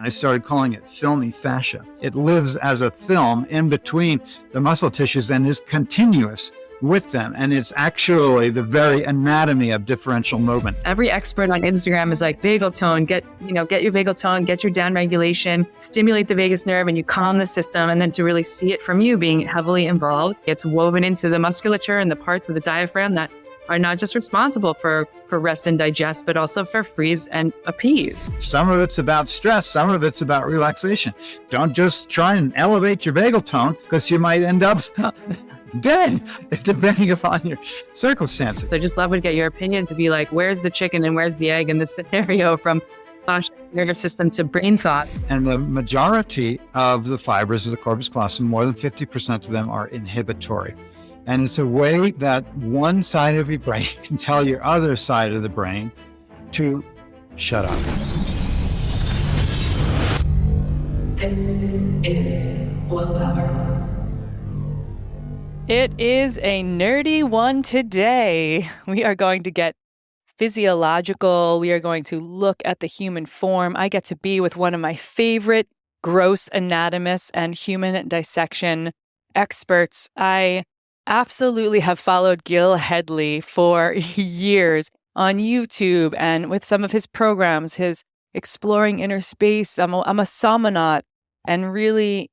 I started calling it filmy fascia. It lives as a film in between the muscle tissues and is continuous with them. And it's actually the very anatomy of differential movement. Every expert on Instagram is like, vagal tone, get your vagal tone, get your down regulation, stimulate the vagus nerve, and you calm the system. And then to really see it from you being heavily involved, it's woven into the musculature and the parts of the diaphragm that are not just responsible for rest and digest, but also for freeze and appease. Some of it's about stress. Some of it's about relaxation. Don't just try and elevate your vagal tone, because you might end up dead, depending upon your circumstances. I just love to get your opinion to be like, where's the chicken and where's the egg in this scenario, from fascia, nervous system to brain thought. And the majority of the fibers of the corpus callosum, more than 50% of them, are inhibitory. And it's a way that one side of your brain can tell your other side of the brain to shut up. This is Willpower. It is a nerdy one today. We are going to get physiological. We are going to look at the human form. I get to be with one of my favorite gross anatomists and human dissection experts. I absolutely have followed Gil Hedley for years on YouTube and with some of his programs, his Exploring Inner Space. I'm a somnonaut and really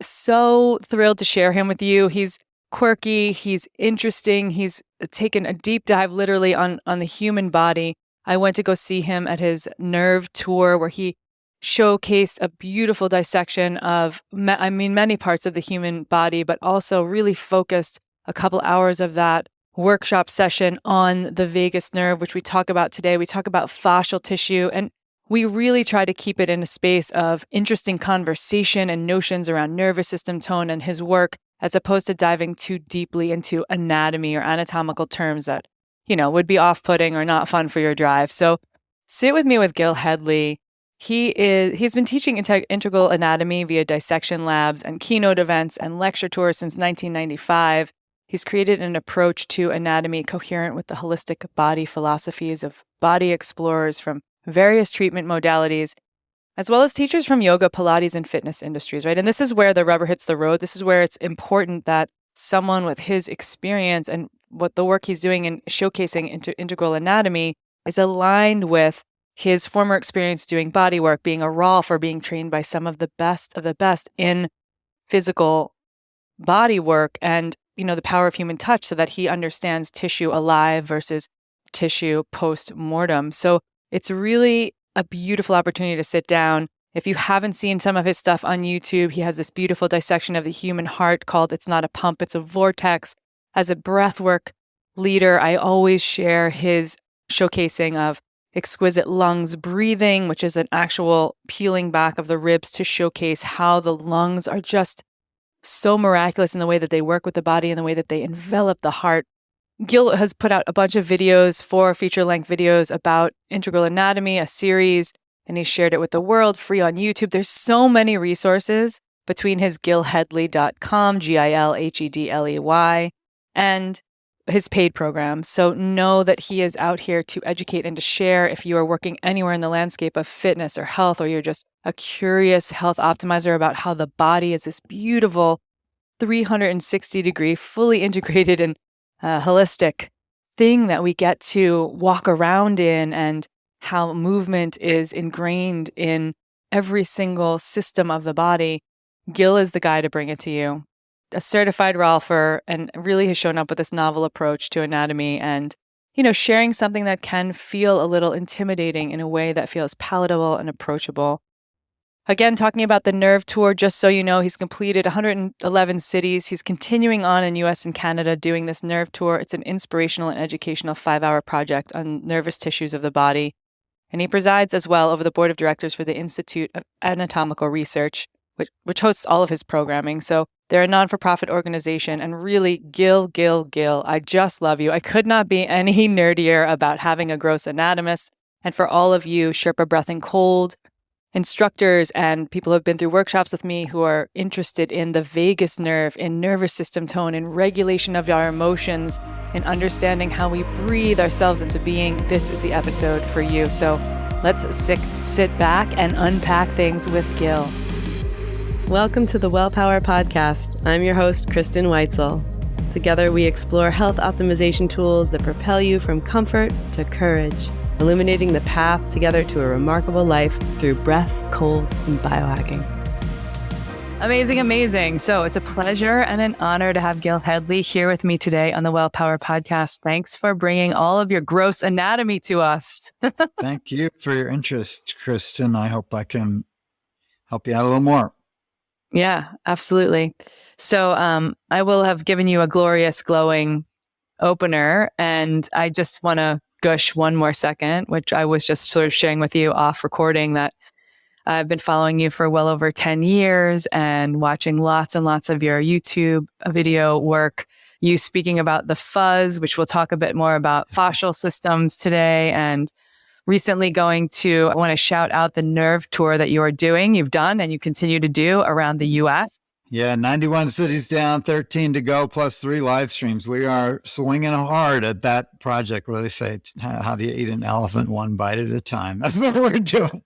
so thrilled to share him with you. He's quirky, he's interesting, he's taken a deep dive literally on the human body. I went to go see him at his nerve tour where he showcased a beautiful dissection of, many parts of the human body, but also really focused a couple hours of that workshop session on the vagus nerve, which we talk about today. We talk about fascial tissue, and we really try to keep it in a space of interesting conversation and notions around nervous system tone and his work, as opposed to diving too deeply into anatomy or anatomical terms that, would be off-putting or not fun for your drive. So sit with me with Gil Hedley. He's been teaching integral anatomy via dissection labs and keynote events and lecture tours since 1995. He's created an approach to anatomy coherent with the holistic body philosophies of body explorers from various treatment modalities, as well as teachers from yoga, Pilates, and fitness industries, right? And this is where the rubber hits the road. This is where it's important that someone with his experience and what the work he's doing in showcasing integral anatomy is aligned with his former experience doing body work, being a Rolf, or being trained by some of the best in physical body work and the power of human touch, so that he understands tissue alive versus tissue post-mortem. So it's really a beautiful opportunity to sit down. If you haven't seen some of his stuff on YouTube, he has this beautiful dissection of the human heart called It's Not a Pump, It's a Vortex. As a breathwork leader, I always share his showcasing of exquisite lungs breathing, which is an actual peeling back of the ribs to showcase how the lungs are just so miraculous in the way that they work with the body and the way that they envelop the heart. Gil has put out a bunch of videos, 4 feature-length videos about integral anatomy, a series, and he shared it with the world free on YouTube. There's so many resources between his gilhedley.com, GILHEDLEY, and his paid programs. So know that he is out here to educate and to share. If you are working anywhere in the landscape of fitness or health, or you're just a curious health optimizer about how the body is this beautiful 360-degree, fully integrated and holistic thing that we get to walk around in, and how movement is ingrained in every single system of the body, Gil is the guy to bring it to you. A certified Rolfer, and really has shown up with this novel approach to anatomy and, sharing something that can feel a little intimidating in a way that feels palatable and approachable. Again, talking about the Nerve Tour, just so you know, he's completed 111 cities. He's continuing on in US and Canada doing this Nerve Tour. It's an inspirational and educational 5-hour project on nervous tissues of the body. And he presides as well over the board of directors for the Institute of Anatomical Research, which hosts all of his programming. So they're a non-for-profit organization. And really, Gil, I just love you. I could not be any nerdier about having a gross anatomist. And for all of you Sherpa Breath and Cold instructors and people who have been through workshops with me who are interested in the vagus nerve, in nervous system tone, in regulation of our emotions, in understanding how we breathe ourselves into being, this is the episode for you. So Let's sit back and unpack things with Gil. Welcome to the WellPower Podcast. I'm your host, Kristen Weitzel. Together, we explore health optimization tools that propel you from comfort to courage, illuminating the path together to a remarkable life through breath, cold, and biohacking. Amazing, amazing. So it's a pleasure and an honor to have Gil Hedley here with me today on the WellPower Podcast. Thanks for bringing all of your gross anatomy to us. Thank you for your interest, Kristen. I hope I can help you out a little more. Yeah, absolutely. So I will have given you a glorious, glowing opener, and I just want to gush one more second, which I was just sort of sharing with you off recording, that I've been following you for well over 10 years and watching lots and lots of your YouTube video work, you speaking about the fuzz, which we'll talk a bit more about fascial systems today, and recently I want to shout out the nerve tour that you've done and you continue to do around the US. Yeah, 91 cities down, 13 to go, plus 3 live streams. We are swinging hard at that project where they say, how do you eat an elephant one bite at a time? That's what we're doing.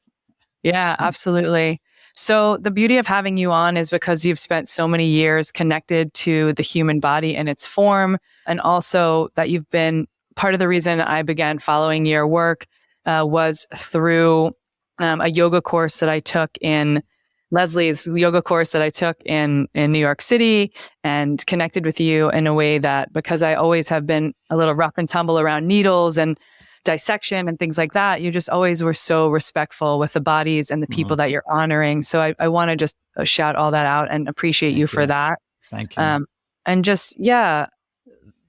Yeah, absolutely. So the beauty of having you on is because you've spent so many years connected to the human body and its form, and also that you've been part of the reason I began following your work was through a yoga course that I took in Leslie's yoga course that I took in New York City, and connected with you in a way that, because I always have been a little rough and tumble around needles and dissection and things like that, you just always were so respectful with the bodies and the people that you're honoring. So I want to just shout all that out and appreciate you for that. Thank you. And just, the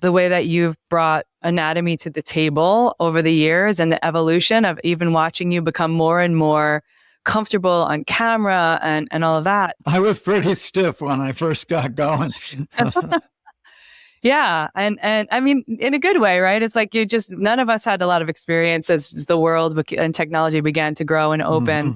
way that you've brought anatomy to the table over the years, and the evolution of even watching you become more and more comfortable on camera and all of that. I was pretty stiff when I first got going. Yeah. And I mean, in a good way, right? It's like none of us had a lot of experience as the world and technology began to grow and open. Mm-hmm.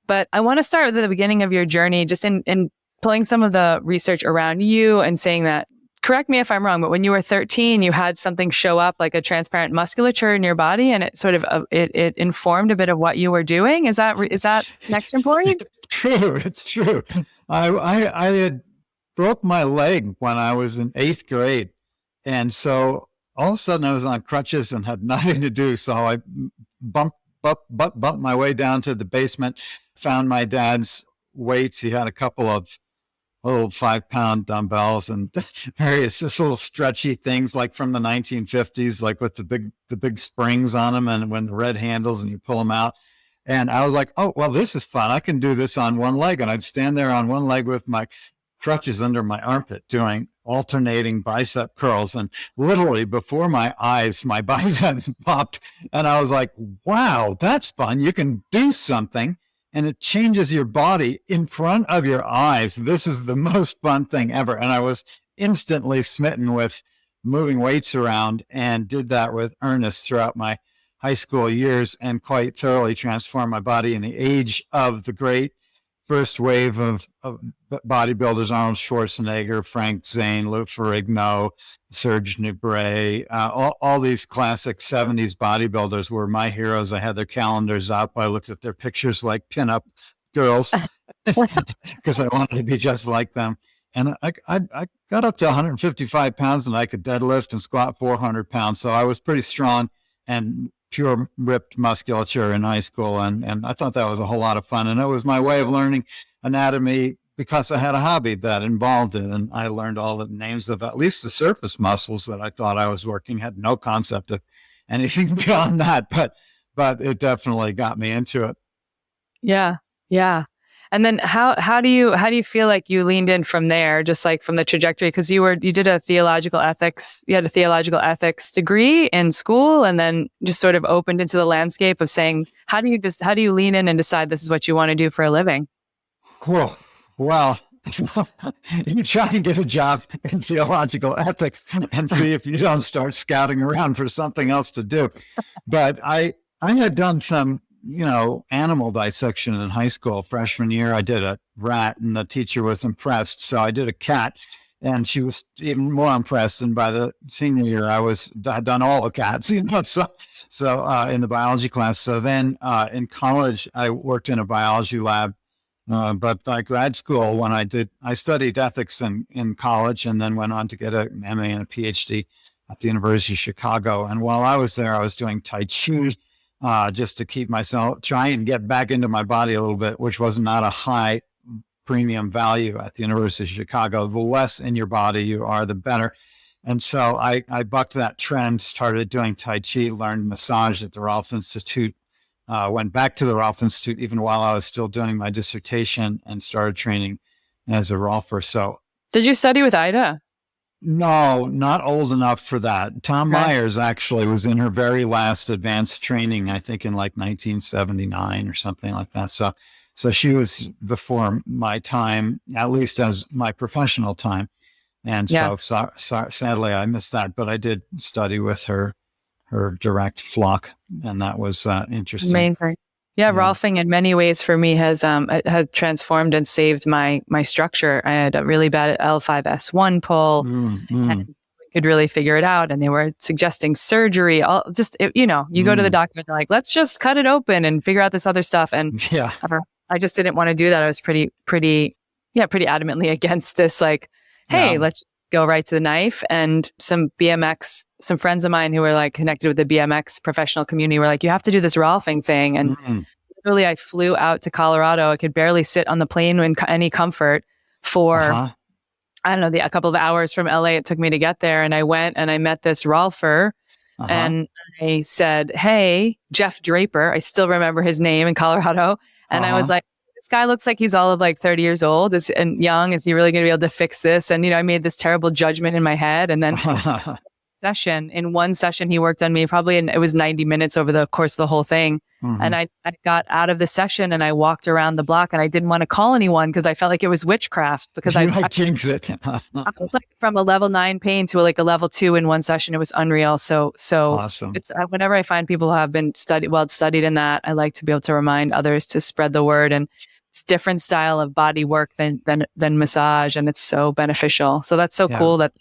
But I want to start with the beginning of your journey, just in pulling some of the research around you and saying that, correct me if I'm wrong, but when you were 13, you had something show up like a transparent musculature in your body, and it sort of, it informed a bit of what you were doing. Is that next important? It's true. I had broke my leg when I was in 8th grade. And so all of a sudden I was on crutches and had nothing to do. So I bumped my way down to the basement, found my dad's weights. He had a couple of little 5-pound dumbbells and various just little stretchy things like from the 1950s, like with the big springs on them and when the red handles and you pull them out. And I was like, oh, well, this is fun. I can do this on one leg. And I'd stand there on one leg with my crutches under my armpit doing alternating bicep curls, and literally before my eyes my biceps popped, and I was like, wow, that's fun. You can do something and it changes your body in front of your eyes. This is the most fun thing ever. And I was instantly smitten with moving weights around, and did that with earnest throughout my high school years, and quite thoroughly transformed my body in the age of the great first wave of bodybuilders: Arnold Schwarzenegger, Frank Zane, Lou Ferrigno, Serge Nubret. All these classic 70s bodybuilders were my heroes. I had their calendars up. I looked at their pictures like pinup girls because I wanted to be just like them. And I got up to 155 pounds, and I could deadlift and squat 400 pounds. So I was pretty strong and pure ripped musculature in high school. And I thought that was a whole lot of fun. And it was my way of learning anatomy because I had a hobby that involved it. And I learned all the names of at least the surface muscles that I thought I was working, had no concept of anything beyond that. But it definitely got me into it. Yeah. Yeah. And then how do you feel like you leaned in from there, just like from the trajectory? Because you had a theological ethics degree in school, and then just sort of opened into the landscape of saying, how do you lean in and decide this is what you want to do for a living? Well, you try and get a job in theological ethics and see if you don't start scouting around for something else to do. But I had done some animal dissection in high school. Freshman year, I did a rat, and the teacher was impressed. So I did a cat, And she was even more impressed. And by the senior year, had done all the cats, so in the biology class. So then in college, I worked in a biology lab. But by grad school, when I studied ethics in college and then went on to get an MA and a PhD at the University of Chicago. And while I was there, I was doing Tai Chi just to keep myself, try and get back into my body a little bit, which was not a high premium value at the University of Chicago. The less in your body you are, the better. And so I bucked that trend, started doing Tai Chi, learned massage at the Rolf Institute, went back to the Rolf Institute even while I was still doing my dissertation and started training as a Rolfer. So, Did you study with Ida? No, not old enough for that. Tom Okay. Myers actually was in her very last advanced training, I think in like 1979 or something like that. So she was before my time, at least as my professional time. And Yeah. so sadly I missed that, but I did study with her direct flock, and that was interesting. Amazing. Yeah, Yeah. Rolfing in many ways for me has transformed and saved my structure. I had a really bad L5S1 pull and could really figure it out. And they were suggesting surgery. You go to the doctor and they're like, let's just cut it open and figure out this other stuff. And Yeah. I just didn't want to do that. I was pretty adamantly against this. Like, hey, Yeah. let's go right to the knife. And some friends of mine who were like connected with the BMX professional community were like, you have to do this Rolfing thing. And literally I flew out to Colorado. I could barely sit on the plane in any comfort for, I don't know, a couple of hours from LA it took me to get there. And I went and I met this Rolfer and I said, hey, Jeff Draper, I still remember his name in Colorado. And I was like, this guy looks like he's all of like 30 years old and young. Is he really going to be able to fix this? And, I made this terrible judgment in my head. And then in one session, he worked on me it was 90 minutes over the course of the whole thing. And I got out of the session and I walked around the block and I didn't want to call anyone because I felt like it was witchcraft because I jinxed it. I was like from a level 9 pain to a level 2 in one session. It was unreal. So Awesome. it's whenever I find people who have been studied in that, I like to be able to remind others to spread the word. And it's a different style of body work than massage, and it's so beneficial. So that's so cool that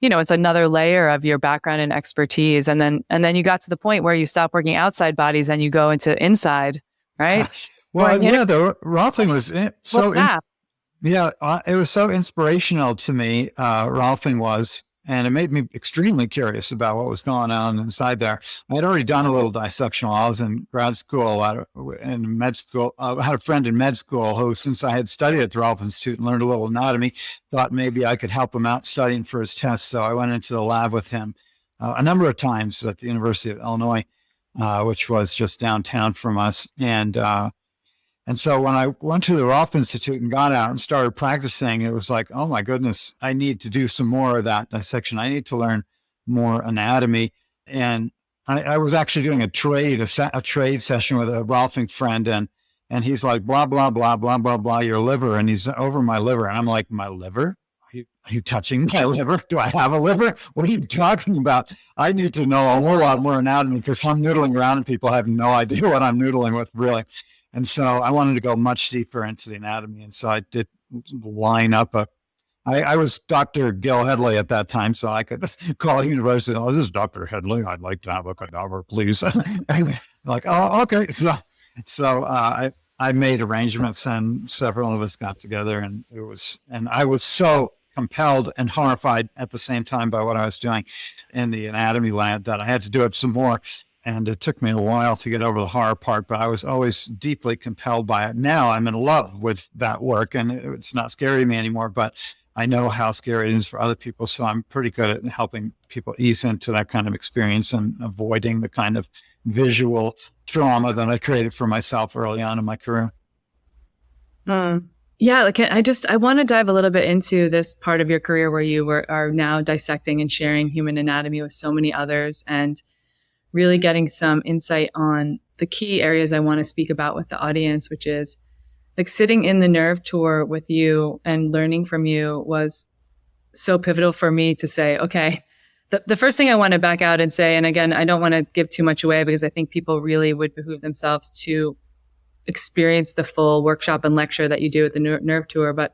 it's another layer of your background and expertise. And then you got to the point where you stop working outside bodies and you go into inside, right? The Rolfing was it was so inspirational to me. Rolfing was, and it made me extremely curious about what was going on inside there. I had already done a little dissection while I was in grad school, in med school. I had a friend in med school who, since I had studied at the Rolf Institute and learned a little anatomy, thought maybe I could help him out studying for his test. So I went into the lab with him a number of times at the University of Illinois, which was just downtown from us. And so when I went to the Rolf Institute and got out and started practicing, it was like, oh my goodness, I need to do some more of that dissection. I need to learn more anatomy. And I was actually doing a trade session with a Rolfing friend, and he's like, blah, blah, blah, blah, blah, blah, your liver. And he's over my liver. And I'm like, my liver? Are you touching my liver? Do I have a liver? What are you talking about? I need to know a whole lot more anatomy because I'm noodling around and people have no idea what I'm noodling with, really. And so I wanted to go much deeper into the anatomy. And so I did line up I was Dr. Gil Hedley at that time, so I could call a university. Oh, this is Dr. Hedley. I'd like to have a cadaver, please. Like, oh, okay. So I made arrangements and several of us got together, and I was so compelled and horrified at the same time by what I was doing in the anatomy lab that I had to do it some more. And it took me a while to get over the horror part, but I was always deeply compelled by it. Now I'm in love with that work, and it's not scary to me anymore, but I know how scary it is for other people. So I'm pretty good at helping people ease into that kind of experience and avoiding the kind of visual trauma that I created for myself early on in my career. Yeah, I want to dive a little bit into this part of your career where you are now dissecting and sharing human anatomy with so many others, and really getting some insight on the key areas I want to speak about with the audience, which is like sitting in the nerve tour with you and learning from you was so pivotal for me to say, okay, the first thing I want to back out and say, and again, I don't want to give too much away because I think people really would behoove themselves to experience the full workshop and lecture that you do at the nerve tour. But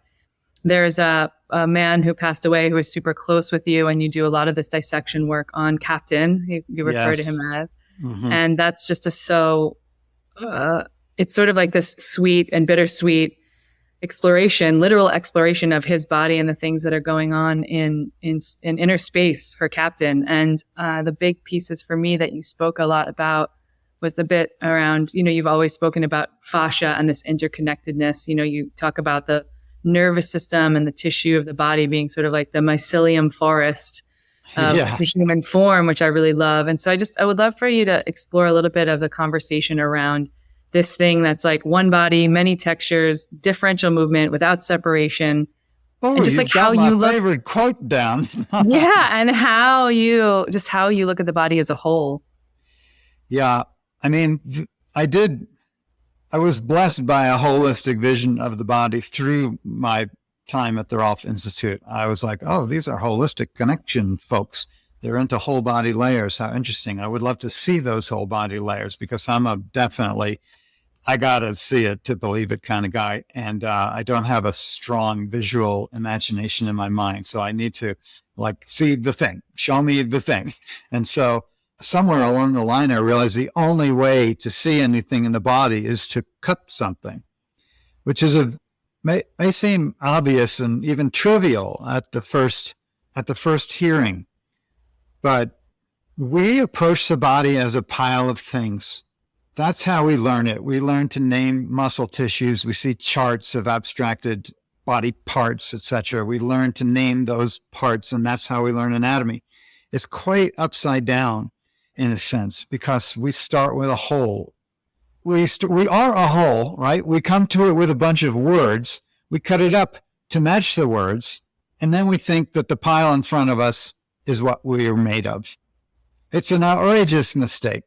there's a man who passed away who was super close with you, and you do a lot of this dissection work on Captain. You refer to him as, and that's just it's sort of like this sweet and bittersweet exploration, literal exploration of his body and the things that are going on in inner space for Captain. And the big pieces for me that you spoke a lot about was the bit around, you've always spoken about fascia and this interconnectedness. You talk about the nervous system and the tissue of the body being sort of like the mycelium forest of the human form, which I really love. And so I would love for you to explore a little bit of the conversation around this thing that's like one body, many textures, differential movement without separation. Oh, and just like how you look, favorite quote down. and how you look at the body as a whole. Yeah. I mean, I was blessed by a holistic vision of the body through my time at the Rolf Institute. I was like, oh, these are holistic connection folks. They're into whole body layers. How interesting. I would love to see those whole body layers, because I'm I got to see it to believe it kind of guy. And I don't have a strong visual imagination in my mind. So I need to see the thing, show me the thing. And so somewhere along the line, I realized the only way to see anything in the body is to cut something, which is may seem obvious and even trivial at the first hearing. But we approach the body as a pile of things. That's how we learn it. We learn to name muscle tissues. We see charts of abstracted body parts, etc. We learn to name those parts, and that's how we learn anatomy. It's quite upside down in a sense, because we start with a whole. We are a whole, right? We come to it with a bunch of words. We cut it up to match the words, and then we think that the pile in front of us is what we are made of. It's an outrageous mistake.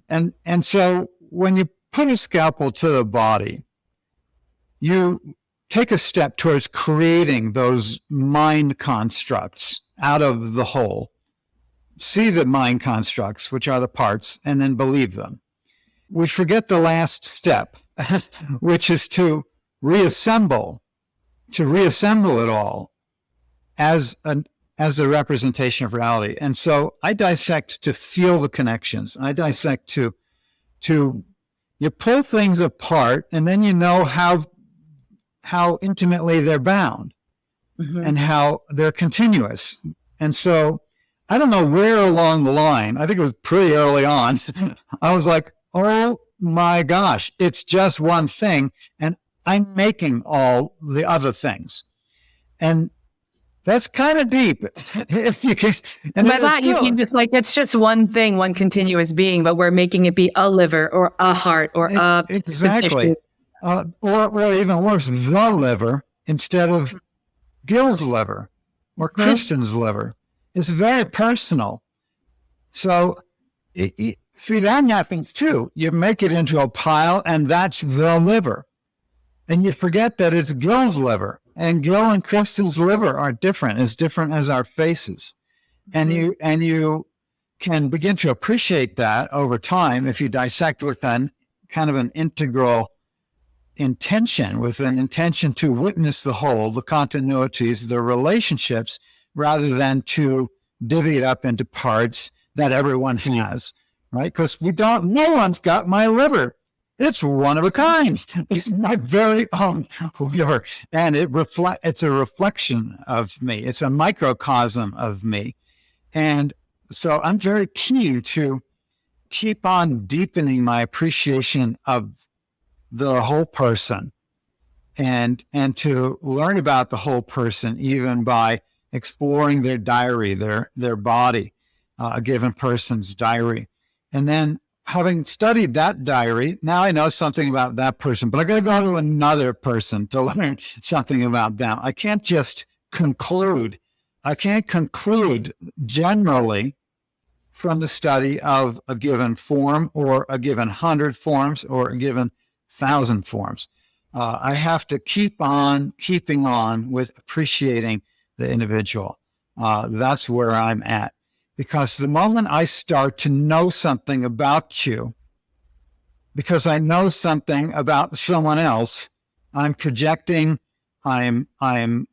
And so when you put a scalpel to the body, you take a step towards creating those mind constructs out of the whole. See the mind constructs, which are the parts, and then believe them. We forget the last step, which is to reassemble it all as a representation of reality. And so I dissect to feel the connections. I dissect to you pull things apart, and then you know how intimately they're bound and how they're continuous. And so I don't know where along the line, I think it was pretty early on, I was like, oh my gosh, it's just one thing, and I'm making all the other things. And that's kind of deep. If you can, and by that, you can just it's just one thing, one continuous being, but we're making it be a liver or a heart or a exactly, or even worse, the liver instead of Gil's liver or Kristen's liver. It's very personal. So see, that happens too. You make it into a pile, and that's the liver. And you forget that it's Gil's liver. And Gil and Kristen's liver are different, as different as our faces. And you can begin to appreciate that over time if you dissect with kind of an integral intention, with an intention to witness the whole, the continuities, the relationships, rather than to divvy it up into parts that everyone has, right? Because no one's got my liver. It's one of a kind. It's my very own liver. And it's a reflection of me. It's a microcosm of me. And so I'm very keen to keep on deepening my appreciation of the whole person, and to learn about the whole person even by exploring their diary, their body, a given person's diary. And then having studied that diary, now I know something about that person, but I got to go to another person to learn something about them. I can't just conclude. I can't conclude generally from the study of a given form or a given 100 forms or a given 1,000 forms. I have to keep on keeping on with appreciating the individual. That's where I'm at. Because the moment I start to know something about you, because I know something about someone else, I'm projecting I'm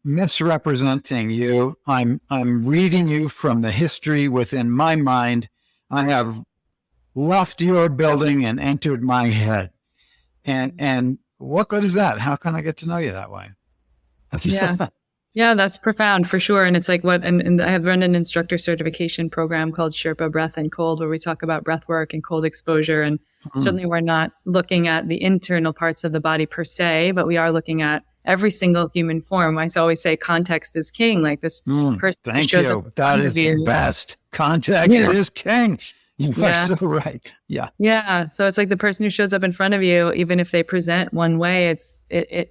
misrepresenting you. I'm reading you from the history within my mind. I have left your building and entered my head. And what good is that? How can I get to know you that way? Yeah. Yeah, that's profound for sure. And it's like and I have run an instructor certification program called Sherpa Breath and Cold, where we talk about breath work and cold exposure. And certainly we're not looking at the internal parts of the body per se, but we are looking at every single human form. I always say context is king. Like this person Thank shows you. up. That is the best. Context is king. You are so right. Yeah. Yeah. So it's like the person who shows up in front of you, even if they present one way,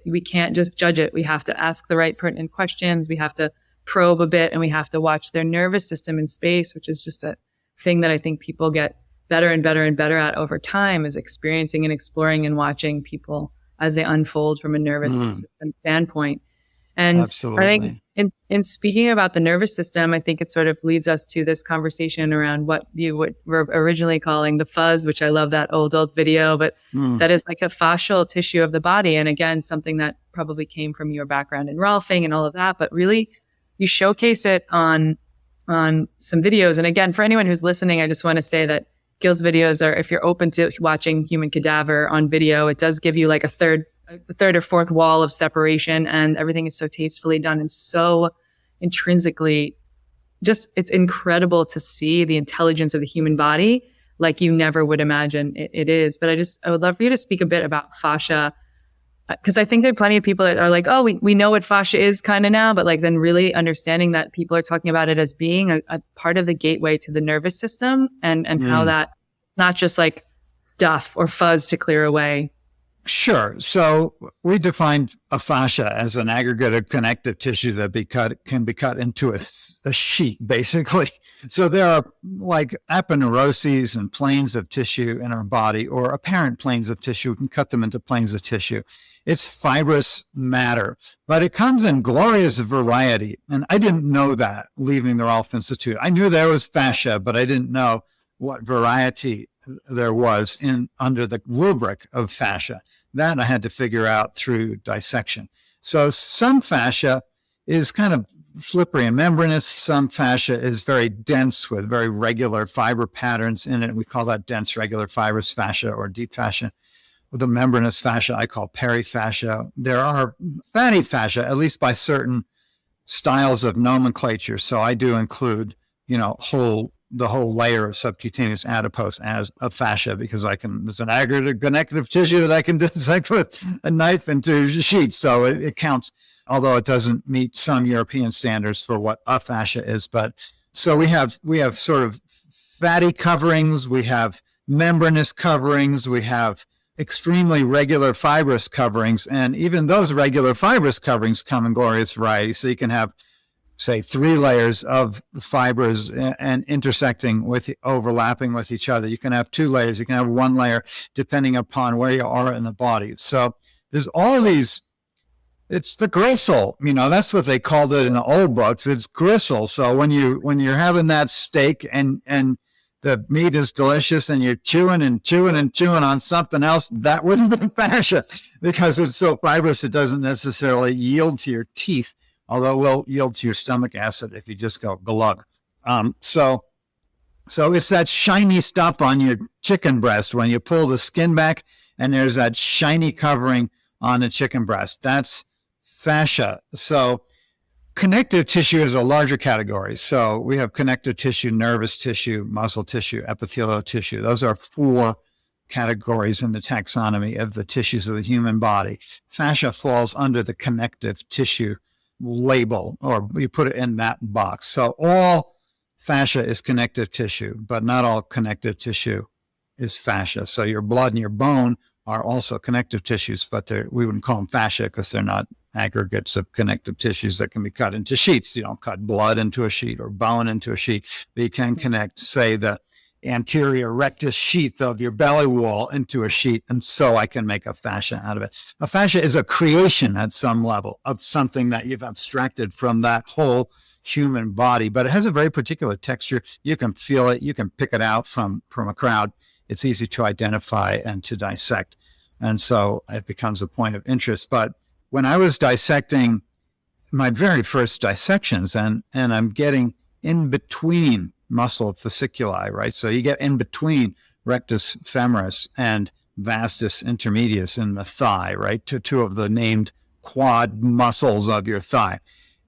we can't just judge it. We have to ask the right pertinent questions. We have to probe a bit, and we have to watch their nervous system in space, which is just a thing that I think people get better and better and better at over time, is experiencing and exploring and watching people as they unfold from a nervous system standpoint. And absolutely. I think in speaking about the nervous system, I think it sort of leads us to this conversation around what you were originally calling the fuzz, which I love that old video, but that is like a fascial tissue of the body. And again, something that probably came from your background in Rolfing and all of that, but really you showcase it on some videos. And again, for anyone who's listening, I just want to say that Gil's videos are, if you're open to watching human cadaver on video, it does give you like the third or fourth wall of separation, and everything is so tastefully done and so intrinsically it's incredible to see the intelligence of the human body like you never would imagine it is. But I would love for you to speak a bit about fascia, because I think there are plenty of people that are like, oh, we know what fascia is kind of now, but like then really understanding that people are talking about it as being a part of the gateway to the nervous system, and how that not just like stuff or fuzz to clear away. Sure. So we defined a fascia as an aggregate of connective tissue that can be cut into a sheet, basically. So there are like aponeuroses and planes of tissue in our body, or apparent planes of tissue. We can cut them into planes of tissue. It's fibrous matter, but it comes in glorious variety. And I didn't know that leaving the Rolf Institute. I knew there was fascia, but I didn't know what variety there was under the rubric of fascia. That I had to figure out through dissection. So some fascia is kind of slippery and membranous. Some fascia is very dense with very regular fiber patterns in it. We call that dense, regular fibrous fascia or deep fascia. With the membranous fascia, I call perifascia. There are fatty fascia, at least by certain styles of nomenclature. So I do include, the whole layer of subcutaneous adipose as a fascia, because there's an aggregate connective tissue that I can dissect with a knife into sheets. So it counts, although it doesn't meet some European standards for what a fascia is. But so we have sort of fatty coverings, we have membranous coverings, we have extremely regular fibrous coverings, and even those regular fibrous coverings come in glorious variety. So you can have, say, 3 layers of fibers and overlapping with each other. You can have 2 layers. You can have 1 layer, depending upon where you are in the body. So there's all these. It's the gristle. That's what they called it in the old books. It's gristle. So when you're having that steak and the meat is delicious and you're chewing and chewing and chewing on something else, that wouldn't be fascia, because it's so fibrous it doesn't necessarily yield to your teeth, although it will yield to your stomach acid if you just go glug. So it's that shiny stuff on your chicken breast when you pull the skin back and there's that shiny covering on the chicken breast. That's fascia. So connective tissue is a larger category. So we have connective tissue, nervous tissue, muscle tissue, epithelial tissue. Those are 4 categories in the taxonomy of the tissues of the human body. Fascia falls under the connective tissue label, or you put it in that box. So all fascia is connective tissue, but not all connective tissue is fascia. So your blood and your bone are also connective tissues, but we wouldn't call them fascia because they're not aggregates of connective tissues that can be cut into sheets. You don't cut blood into a sheet or bone into a sheet, but you can connect, say, the anterior rectus sheath of your belly wall into a sheet, and so I can make a fascia out of it. A fascia is a creation at some level of something that you've abstracted from that whole human body, but it has a very particular texture. You can feel it. You can pick it out from a crowd. It's easy to identify and to dissect, and so it becomes a point of interest. But when I was dissecting my very first dissections, and I'm getting in between muscle fasciculi, right? So you get in between rectus femoris and vastus intermedius in the thigh, right? Two of the named quad muscles of your thigh.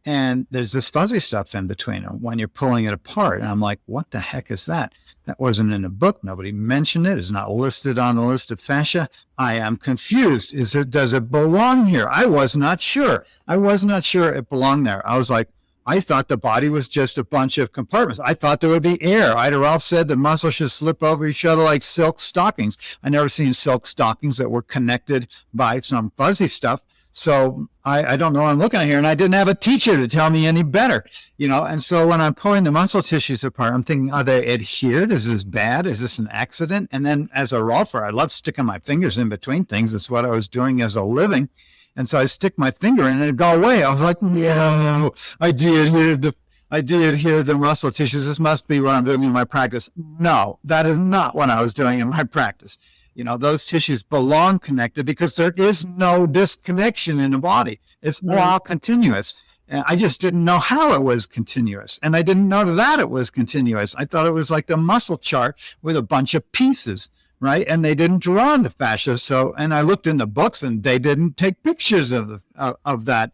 And there's this fuzzy stuff in between them when you're pulling it apart. And I'm like, what the heck is that? That wasn't in a book. Nobody mentioned it. It's not listed on the list of fascia. I am confused. Does it belong here? I was not sure. I was not sure it belonged there. I was like, I thought the body was just a bunch of compartments. I thought there would be air. Ida Ralph said the muscles should slip over each other like silk stockings. I never seen silk stockings that were connected by some fuzzy stuff. So I don't know what I'm looking at here, and I didn't have a teacher to tell me any better, and so when I'm pulling the muscle tissues apart, I'm thinking, are they adhered? Is this bad? Is this an accident? And then as a Rolfer, I love sticking my fingers in between things. It's what I was doing as a living. And so I stick my finger in and it'd go away. I was like, no, I did adhere the muscle tissues. This must be what I'm doing in my practice. No, that is not what I was doing in my practice. Those tissues belong connected because there is no disconnection in the body. It's all continuous. And I just didn't know how it was continuous. And I didn't know that it was continuous. I thought it was like the muscle chart with a bunch of pieces, right? And they didn't draw the fascia. And I looked in the books and they didn't take pictures of that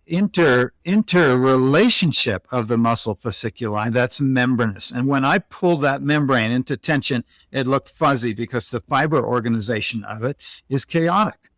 interrelationship of the muscle fasciculi. That's membranous. And when I pulled that membrane into tension, it looked fuzzy because the fiber organization of it is chaotic,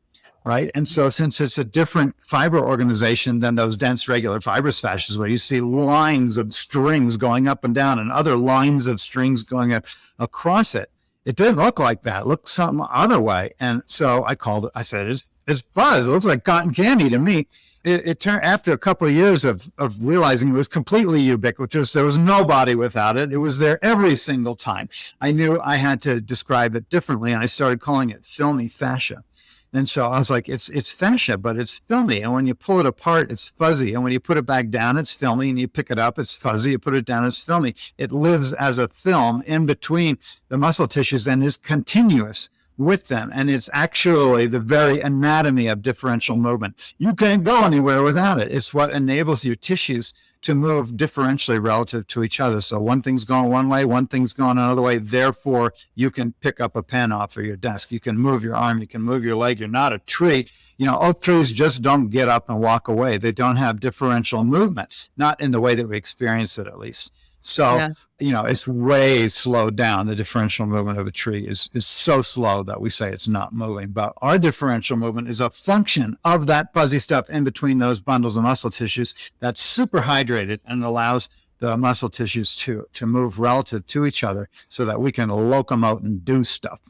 right? And so since it's a different fiber organization than those dense regular fibrous fascias where you see lines of strings going up and down and other lines of strings going up across it, it didn't look like that. It looked some other way. And so I said, it's fuzz. It looks like cotton candy to me. It turned, after a couple of years of realizing it was completely ubiquitous, there was no body without it. It was there every single time. I knew I had to describe it differently, and I started calling it filmy fascia. And so I was like, it's fascia, but it's filmy. And when you pull it apart, it's fuzzy. And when you put it back down, it's filmy. And you pick it up, it's fuzzy. You put it down, it's filmy. It lives as a film in between the muscle tissues and is continuous with them. And it's actually the very anatomy of differential movement. You can't go anywhere without it. It's what enables your tissues to move differentially relative to each other. So one thing's going one way, one thing's going another way. Therefore, you can pick up a pen off of your desk. You can move your arm. You can move your leg. You're not a tree. Oak trees just don't get up and walk away. They don't have differential movement, not in the way that we experience it, at least. So, it's way slowed down. The differential movement of a tree is so slow that we say it's not moving. But our differential movement is a function of that fuzzy stuff in between those bundles of muscle tissues that's super hydrated and allows the muscle tissues to move relative to each other so that we can locomote and do stuff.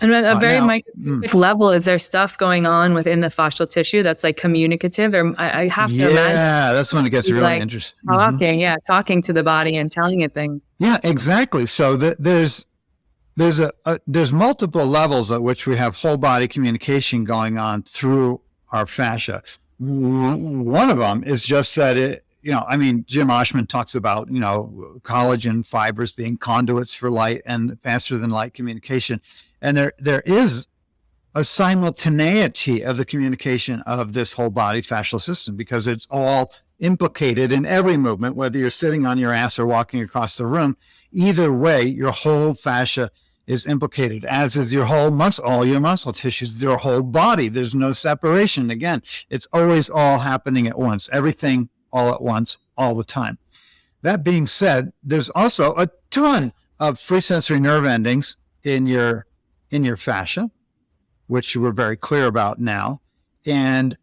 And at a very microscopic level, is there stuff going on within the fascial tissue that's like communicative? Or I have to imagine. Yeah, that's when it gets really interesting. Talking to the body and telling it things. Yeah, exactly. So there's multiple levels at which we have whole body communication going on through our fascia. One of them is just that Jim Oshman talks about, collagen fibers being conduits for light and faster than light communication. And there is a simultaneity of the communication of this whole body fascial system because it's all implicated in every movement, whether you're sitting on your ass or walking across the room. Either way, your whole fascia is implicated, as is your whole all your muscle tissues, your whole body. There's no separation. Again, it's always all happening at once, everything all at once, all the time. That being said, there's also a ton of free sensory nerve endings in your fascia, which we're very clear about now. And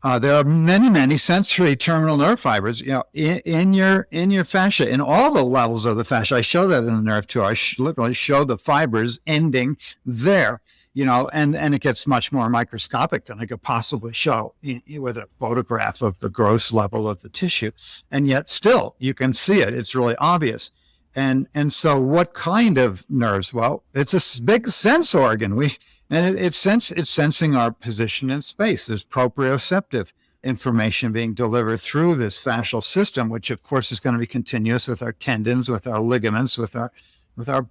there are many, many sensory terminal nerve fibers, in your fascia, in all the levels of the fascia. I show that in the nerve tour. I literally show the fibers ending there, and it gets much more microscopic than I could possibly show with a photograph of the gross level of the tissue. And yet still, you can see it. It's really obvious. And so what kind of nerves? Well, it's a big sense organ. It's sensing our position in space. There's proprioceptive information being delivered through this fascial system, which of course is going to be continuous with our tendons, with our ligaments, with our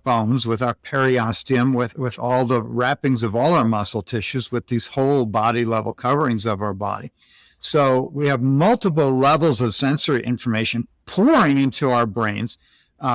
bones, with our periosteum, with all the wrappings of all our muscle tissues, with these whole body level coverings of our body. So we have multiple levels of sensory information pouring into our brains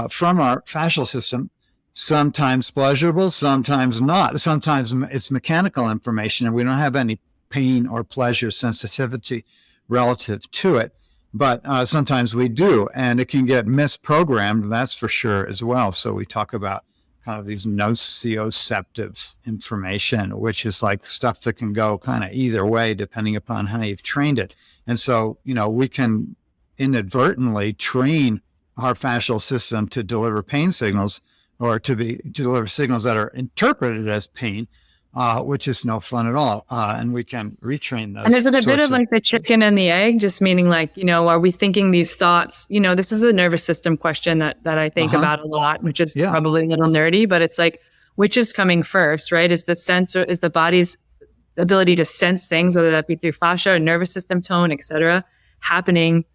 from our fascial system, sometimes pleasurable, sometimes not. Sometimes it's mechanical information and we don't have any pain or pleasure sensitivity relative to it. But sometimes we do, and it can get misprogrammed, that's for sure as well. So we talk about kind of these nociceptive information, which is like stuff that can go kind of either way depending upon how you've trained it. And so, we can inadvertently train our fascial system to deliver pain signals or to deliver signals that are interpreted as pain, which is no fun at all. And we can retrain those. And is it a bit of like the chicken and the egg? Just meaning like, are we thinking these thoughts? This is a nervous system question that I think about a lot, which is probably a little nerdy, but it's like, which is coming first, right? Is the sense or is the body's ability to sense things, whether that be through fascia, nervous system tone, et cetera, happening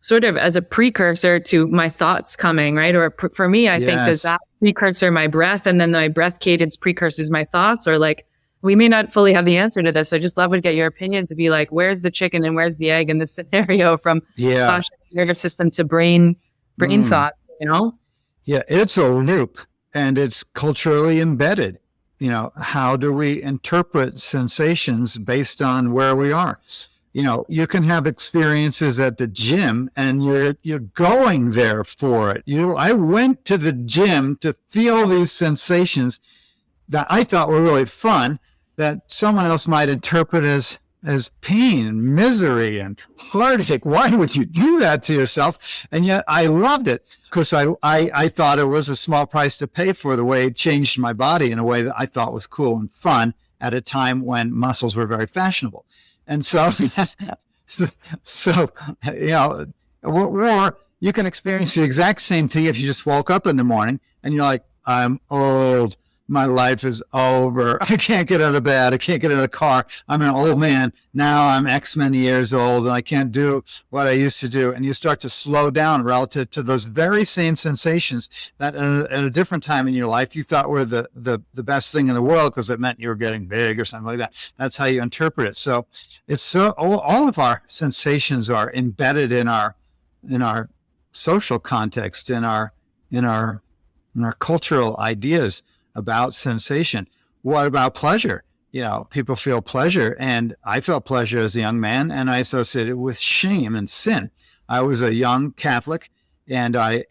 sort of as a precursor to my thoughts coming, right? Or for me, I think, does that precursor my breath, and then my breath cadence precursors my thoughts? Or like, we may not fully have the answer to this. I just love to get your opinion to be like, where's the chicken and where's the egg in this scenario from fascia, nervous system to brain thought, Yeah, it's a loop and it's culturally embedded. How do we interpret sensations based on where we are? You can have experiences at the gym and you're going there for it. I went to the gym to feel these sensations that I thought were really fun that someone else might interpret as pain and misery and heartache. Why would you do that to yourself? And yet I loved it because I thought it was a small price to pay for the way it changed my body in a way that I thought was cool and fun at a time when muscles were very fashionable. And so, or you can experience the exact same thing if you just woke up in the morning and you're like, I'm old. My life is over. I can't get out of bed. I can't get in the car. I'm an old man. Now I'm X many years old and I can't do what I used to do. And you start to slow down relative to those very same sensations that at a different time in your life you thought were the best thing in the world because it meant you were getting big or something like that. That's how you interpret it. So it's all of our sensations are embedded in our social context, in our cultural ideas about sensation. What about pleasure? People feel pleasure, and I felt pleasure as a young man, and I associated it with shame and sin. I was a young Catholic, and I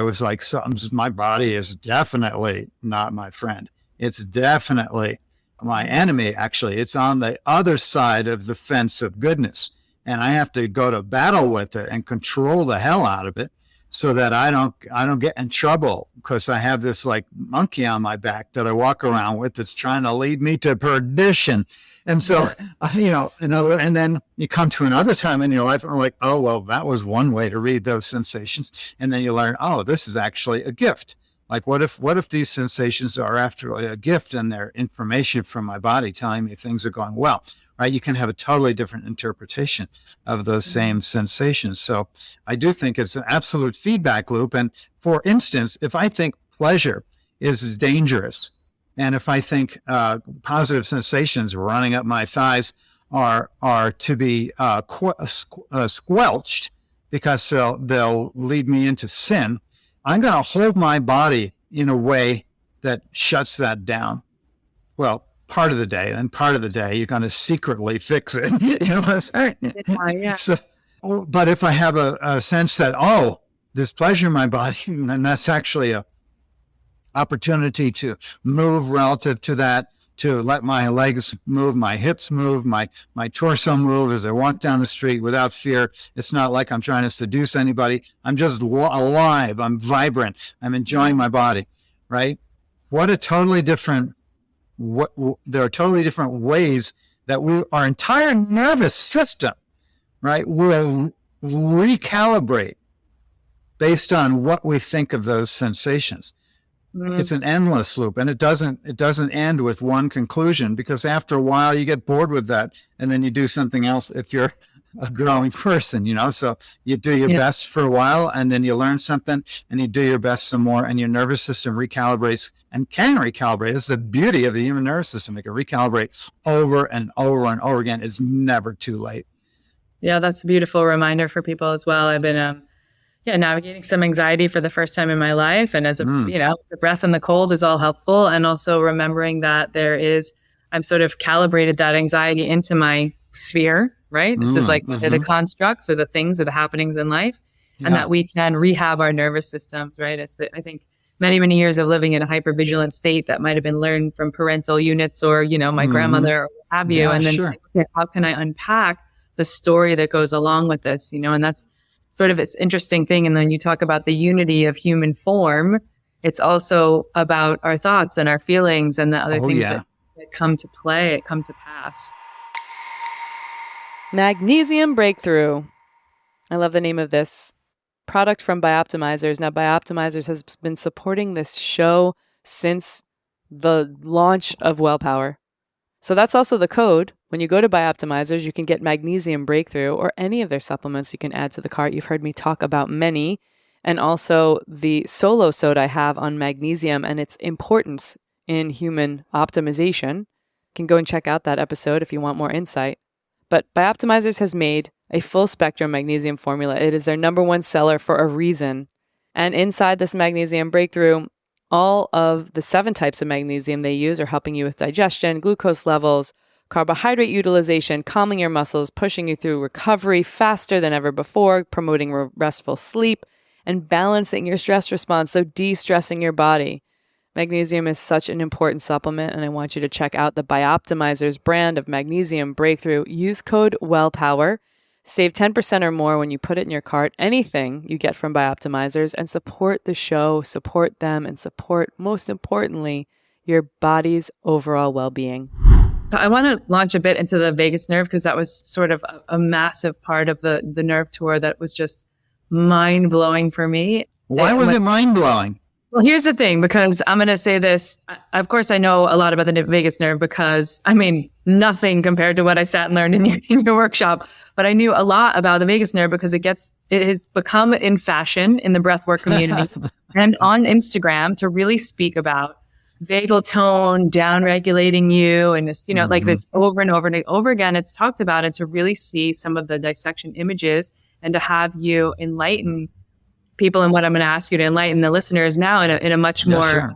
was like, my body is definitely not my friend. It's definitely my enemy. Actually, it's on the other side of the fence of goodness, and I have to go to battle with it and control the hell out of it, so that I don't get in trouble because I have this like monkey on my back that I walk around with that's trying to lead me to perdition. And so, and then you come to another time in your life and you're like, oh, well, that was one way to read those sensations. And then you learn, oh, this is actually a gift. Like, what if these sensations are after a gift and they're information from my body telling me things are going well? Right? You can have a totally different interpretation of those same sensations. So I do think it's an absolute feedback loop. And for instance, if I think pleasure is dangerous, and if I think positive sensations running up my thighs are to be squelched because they'll lead me into sin, I'm going to hold my body in a way that shuts that down. Well, part of the day, and part of the day you're going to secretly fix it. You know what I'm saying? Yeah. So, but if I have a sense that, oh, there's pleasure in my body, and that's actually a opportunity to move relative to that, to let my legs move, my hips move, my torso move as I walk down the street without fear. It's not like I'm trying to seduce anybody. I'm just alive. I'm vibrant. I'm enjoying my body, right? There are totally different ways that our entire nervous system, right, will recalibrate based on what we think of those sensations. Mm-hmm. It's an endless loop, and it doesn't end with one conclusion, because after a while you get bored with that and then you do something else if you're a growing person, so you do your best for a while and then you learn something and you do your best some more and your nervous system recalibrates and can recalibrate. It's the beauty of the human nervous system. It can recalibrate over and over and over again. It's never too late. Yeah, that's a beautiful reminder for people as well. I've been navigating some anxiety for the first time in my life. And as the breath and the cold is all helpful. And also remembering that I'm sort of calibrated that anxiety into my sphere, right? This is like the constructs or the things or the happenings in life, and that we can rehab our nervous systems, right? I think many, many years of living in a hypervigilant state that might have been learned from parental units or, my grandmother or what have you. And then how can I unpack the story that goes along with this, and that's sort of this interesting thing. And then you talk about the unity of human form. It's also about our thoughts and our feelings and the other things that come to play, come to pass. Magnesium Breakthrough. I love the name of this product from Bioptimizers. Now, Bioptimizers has been supporting this show since the launch of WellPower. So that's also the code. When you go to Bioptimizers, you can get Magnesium Breakthrough or any of their supplements you can add to the cart. You've heard me talk about many, and also the solo soda I have on magnesium and its importance in human optimization. You can go and check out that episode if you want more insight. But Bioptimizers has made a full spectrum magnesium formula. It is their number one seller for a reason. And inside this Magnesium Breakthrough, all of the 7 types of magnesium they use are helping you with digestion, glucose levels, carbohydrate utilization, calming your muscles, pushing you through recovery faster than ever before, promoting restful sleep, and balancing your stress response, so de-stressing your body. Magnesium is such an important supplement, and I want you to check out the Bioptimizers brand of Magnesium Breakthrough. Use code WELLPOWER. Save 10% or more when you put it in your cart, anything you get from Bioptimizers, and support the show, support them, and support, most importantly, your body's overall well-being. I want to launch a bit into the vagus nerve because that was sort of a massive part of the nerve tour that was just mind-blowing for me. Why was it mind-blowing? Well, here's the thing, because I'm going to say this. Of course, I know a lot about the vagus nerve because, nothing compared to what I sat and learned in your workshop. But I knew a lot about the vagus nerve because it has become in fashion in the breathwork community and on Instagram to really speak about vagal tone, down regulating you. And this, like this over and over and over again, it's talked about, and to really see some of the dissection images and to have you enlighten people, and what I'm going to ask you to enlighten the listeners now in a much more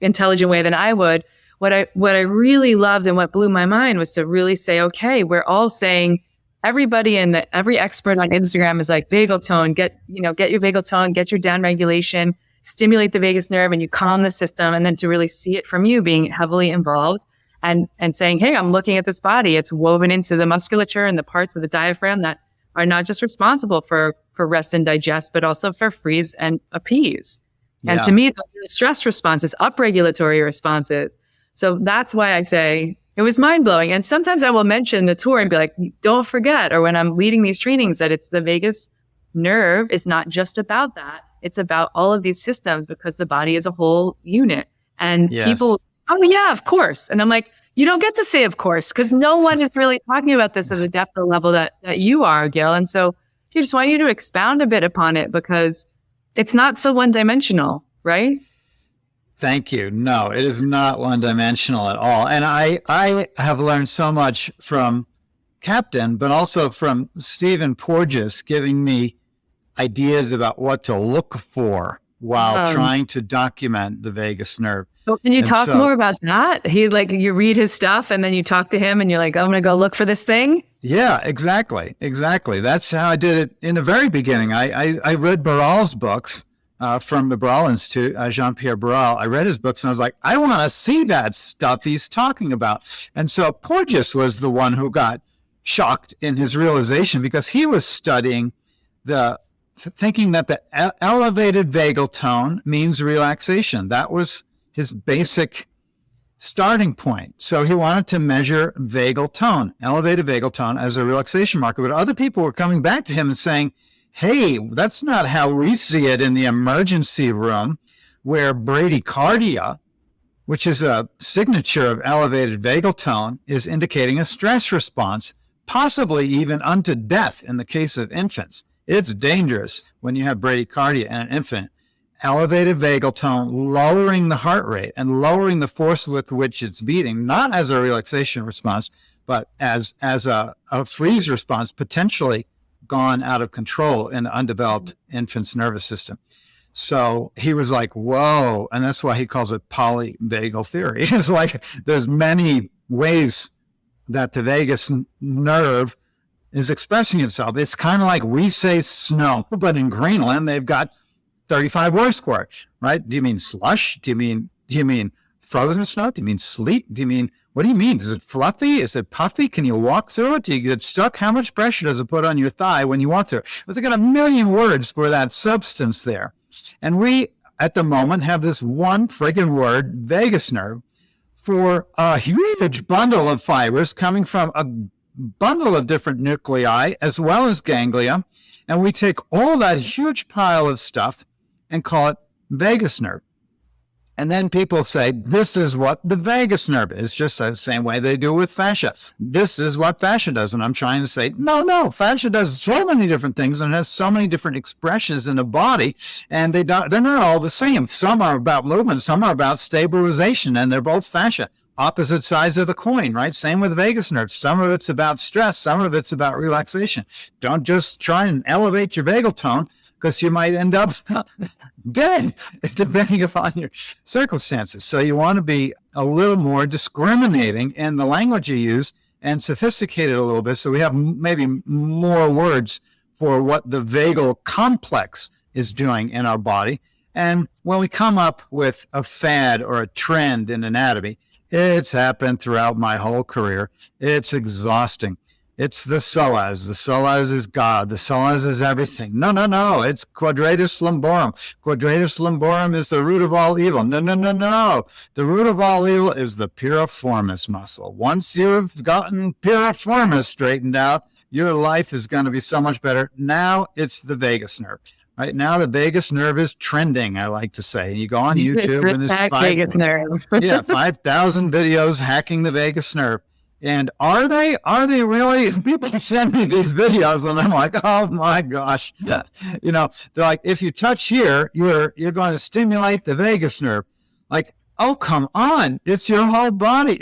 intelligent way than I would. What I really loved and what blew my mind was to really say, okay, we're all saying, everybody and every expert on Instagram is like, vagal tone, get your vagal tone, get your down regulation, stimulate the vagus nerve, and you calm the system. And then to really see it from you being heavily involved and saying, hey, I'm looking at this body. It's woven into the musculature and the parts of the diaphragm that are not just responsible for rest and digest, but also for freeze and appease. And to me, the stress responses, upregulatory responses. So that's why I say it was mind-blowing. And sometimes I will mention the tour and be like, don't forget, or when I'm leading these trainings, that it's the vagus nerve is not just about that. It's about all of these systems because the body is a whole unit. And people, oh yeah, of course. And I'm like, you don't get to say of course, because no one is really talking about this at the depth of level that you are, Gil. And so I just want you to expound a bit upon it because it's not so one-dimensional, right? Thank you. No, it is not one-dimensional at all. And I have learned so much from Captain, but also from Stephen Porges giving me ideas about what to look for while trying to document the vagus nerve. So can you talk more about that? You read his stuff and then you talk to him and you're like, I'm going to go look for this thing. Yeah, exactly. That's how I did it in the very beginning. I read Barral's books from the Barral Institute, Jean-Pierre Barral. I read his books and I was like, I want to see that stuff he's talking about. And so Porges was the one who got shocked in his realization because he was studying thinking that the elevated vagal tone means relaxation. That was his basic starting point. So he wanted to measure vagal tone, elevated vagal tone as a relaxation marker. But other people were coming back to him and saying, hey, that's not how we see it in the emergency room, where bradycardia, which is a signature of elevated vagal tone, is indicating a stress response. possibly even unto death in the case of infants. It's dangerous when you have bradycardia in an infant. Elevated vagal tone, lowering the heart rate and lowering the force with which it's beating, not as a relaxation response, but as a freeze response, potentially gone out of control in the undeveloped infant's nervous system. So he was like, whoa. And that's why he calls it polyvagal theory. It's like there's many ways that the vagus nerve is expressing itself. It's kind of like we say snow, but in Greenland, they've got 35 words for it, right? Do you mean slush? Do you mean frozen snow? Do you mean sleet? What do you mean? Is it fluffy? Is it puffy? Can you walk through it? Do you get stuck? How much pressure does it put on your thigh when you walk through it? But they got a million words for that substance there. And we, at the moment, have this one friggin' word, vagus nerve, for a huge bundle of fibers coming from a bundle of different nuclei as well as ganglia. And we take all that huge pile of stuff and call it vagus nerve. And then people say, this is what the vagus nerve is, just the same way they do with fascia. This is what fascia does. And I'm trying to say, no, fascia does so many different things and has so many different expressions in the body. And they're not all the same. Some are about movement, some are about stabilization, and they're both fascia. Opposite sides of the coin, right? Same with vagus nerve. Some of it's about stress, some of it's about relaxation. Don't just try and elevate your vagal tone, because you might end up dead, depending upon your circumstances. So you want to be a little more discriminating in the language you use and sophisticated a little bit, so we have maybe more words for what the vagal complex is doing in our body. And when we come up with a fad or a trend in anatomy, it's happened throughout my whole career. It's exhausting. It's the psoas. The psoas is God. The psoas is everything. No. It's quadratus lumborum. Quadratus lumborum is the root of all evil. No. The root of all evil is the piriformis muscle. Once you've gotten piriformis straightened out, your life is going to be so much better. Now it's the vagus nerve. Right now, the vagus nerve is trending, I like to say. You go on YouTube and there's vagus nerve. 5,000 videos hacking the vagus nerve. And are they really? People send me these videos and I'm like, oh my gosh. You know, they're like, if you touch here, you're going to stimulate the vagus nerve. Like, oh, come on. It's your whole body.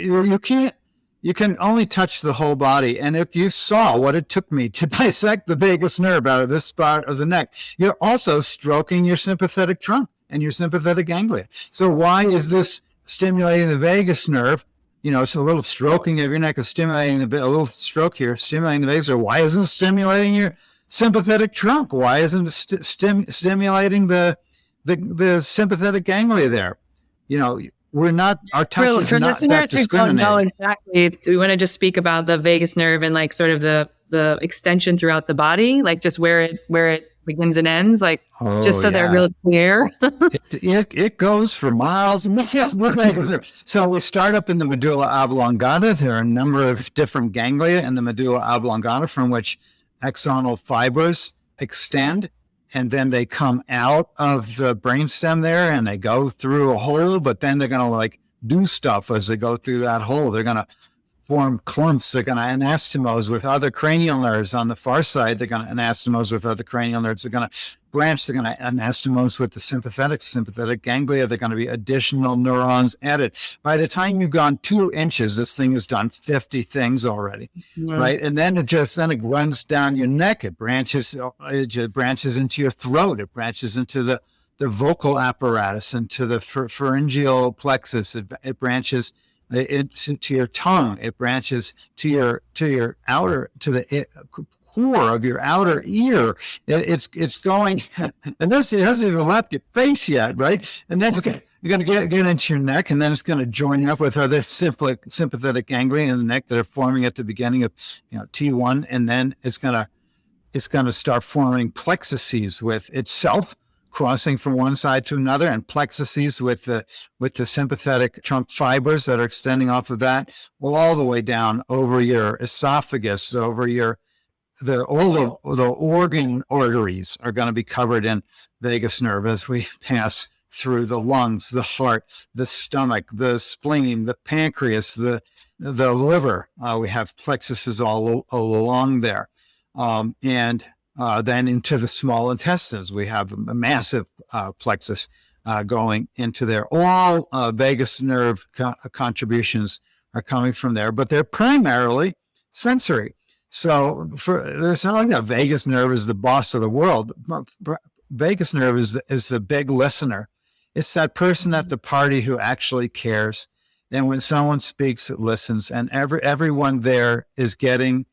You can only touch the whole body. And if you saw what it took me to dissect the vagus nerve out of this spot of the neck, you're also stroking your sympathetic trunk and your sympathetic ganglia. So why is this stimulating the vagus nerve? You know, it's a little stroking of your neck is stimulating a little stroke here, stimulating the vagus nerve. Why isn't it stimulating your sympathetic trunk? Why isn't it stimulating the sympathetic ganglia there? You know, we're not, our touch is for not listeners that who don't know discriminating. exactly, we want to just speak about the vagus nerve and like sort of the extension throughout the body, like just where it begins and ends, like just so they're really clear. It goes for miles and miles. So we start up in the medulla oblongata. There are a number of different ganglia in the medulla oblongata from which axonal fibers extend, and then they come out of the brainstem there and they go through a hole, but then they're going to like do stuff as they go through that hole. They're going to form clumps. They're going to anastomose with other cranial nerves on the far side. They're going to anastomose with other cranial nerves. They're going to branch. They're going to anastomose with the sympathetic ganglia. They're going to be additional neurons added. By the time you've gone 2 inches, this thing has done 50 things already, right? And then it runs down your neck. It branches into your throat. It branches into the vocal apparatus, into the pharyngeal plexus. It branches to your tongue. It branches to the core of your outer ear. It's going, and this it hasn't even left your face yet, right? And then you're going to get into your neck, and then it's going to join up with other sympathetic ganglia in the neck that are forming at the beginning of T1, and then it's going to start forming plexuses with itself, crossing from one side to another, and plexuses with the sympathetic trunk fibers that are extending off of that, all the way down over your esophagus, over all the organ arteries are going to be covered in vagus nerve as we pass through the lungs, the heart, the stomach, the spleen, the pancreas, the liver. We have plexuses all along there. And then into the small intestines, we have a massive plexus going into there. All vagus nerve contributions are coming from there, but they're primarily sensory. So there's not like that vagus nerve is the boss of the world. Vagus nerve is the big listener. It's that person at the party who actually cares. And when someone speaks, it listens. And everyone there is getting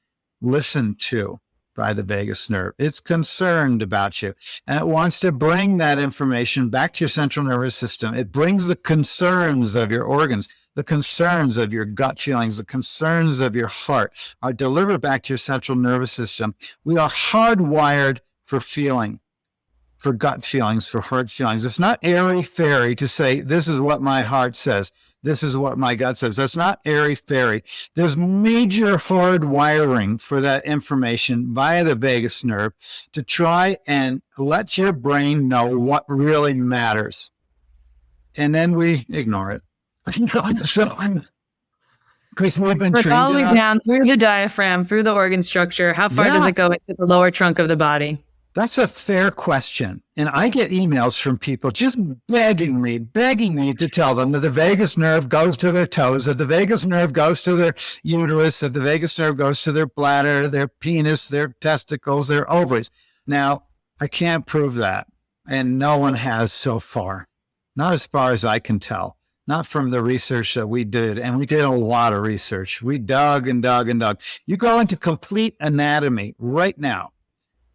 listened to by the vagus nerve. It's concerned about you. And it wants to bring that information back to your central nervous system. It brings the concerns of your organs, the concerns of your gut feelings, the concerns of your heart are delivered back to your central nervous system. We are hardwired for feeling, for gut feelings, for heart feelings. It's not airy-fairy to say, this is what my heart says. This is what my gut says. That's not airy-fairy. There's major hardwiring for that information via the vagus nerve to try and let your brain know what really matters. And then we ignore it. So, Chris, we've been We're trained following down through the diaphragm, through the organ structure. How far does it go into the lower trunk of the body? That's a fair question. And I get emails from people just begging me to tell them that the vagus nerve goes to their toes, that the vagus nerve goes to their uterus, that the vagus nerve goes to their bladder, their penis, their testicles, their ovaries. Now, I can't prove that. And no one has so far. Not as far as I can tell. Not from the research that we did. And we did a lot of research. We dug and dug and dug. You go into Complete Anatomy right now.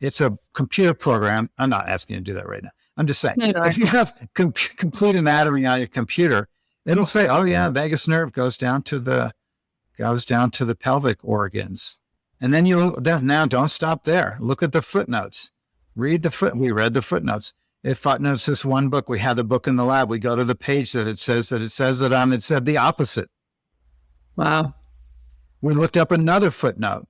It's a computer program. I'm not asking you to do that right now. I'm just saying, if you have Complete Anatomy on your computer, it'll say, oh yeah, vagus nerve goes down to the pelvic organs. And then now don't stop there. Look at the footnotes. We read the footnotes. It footnotes this one book. We had the book in the lab. We go to the page that it says it on. It said the opposite. Wow. We looked up another footnote.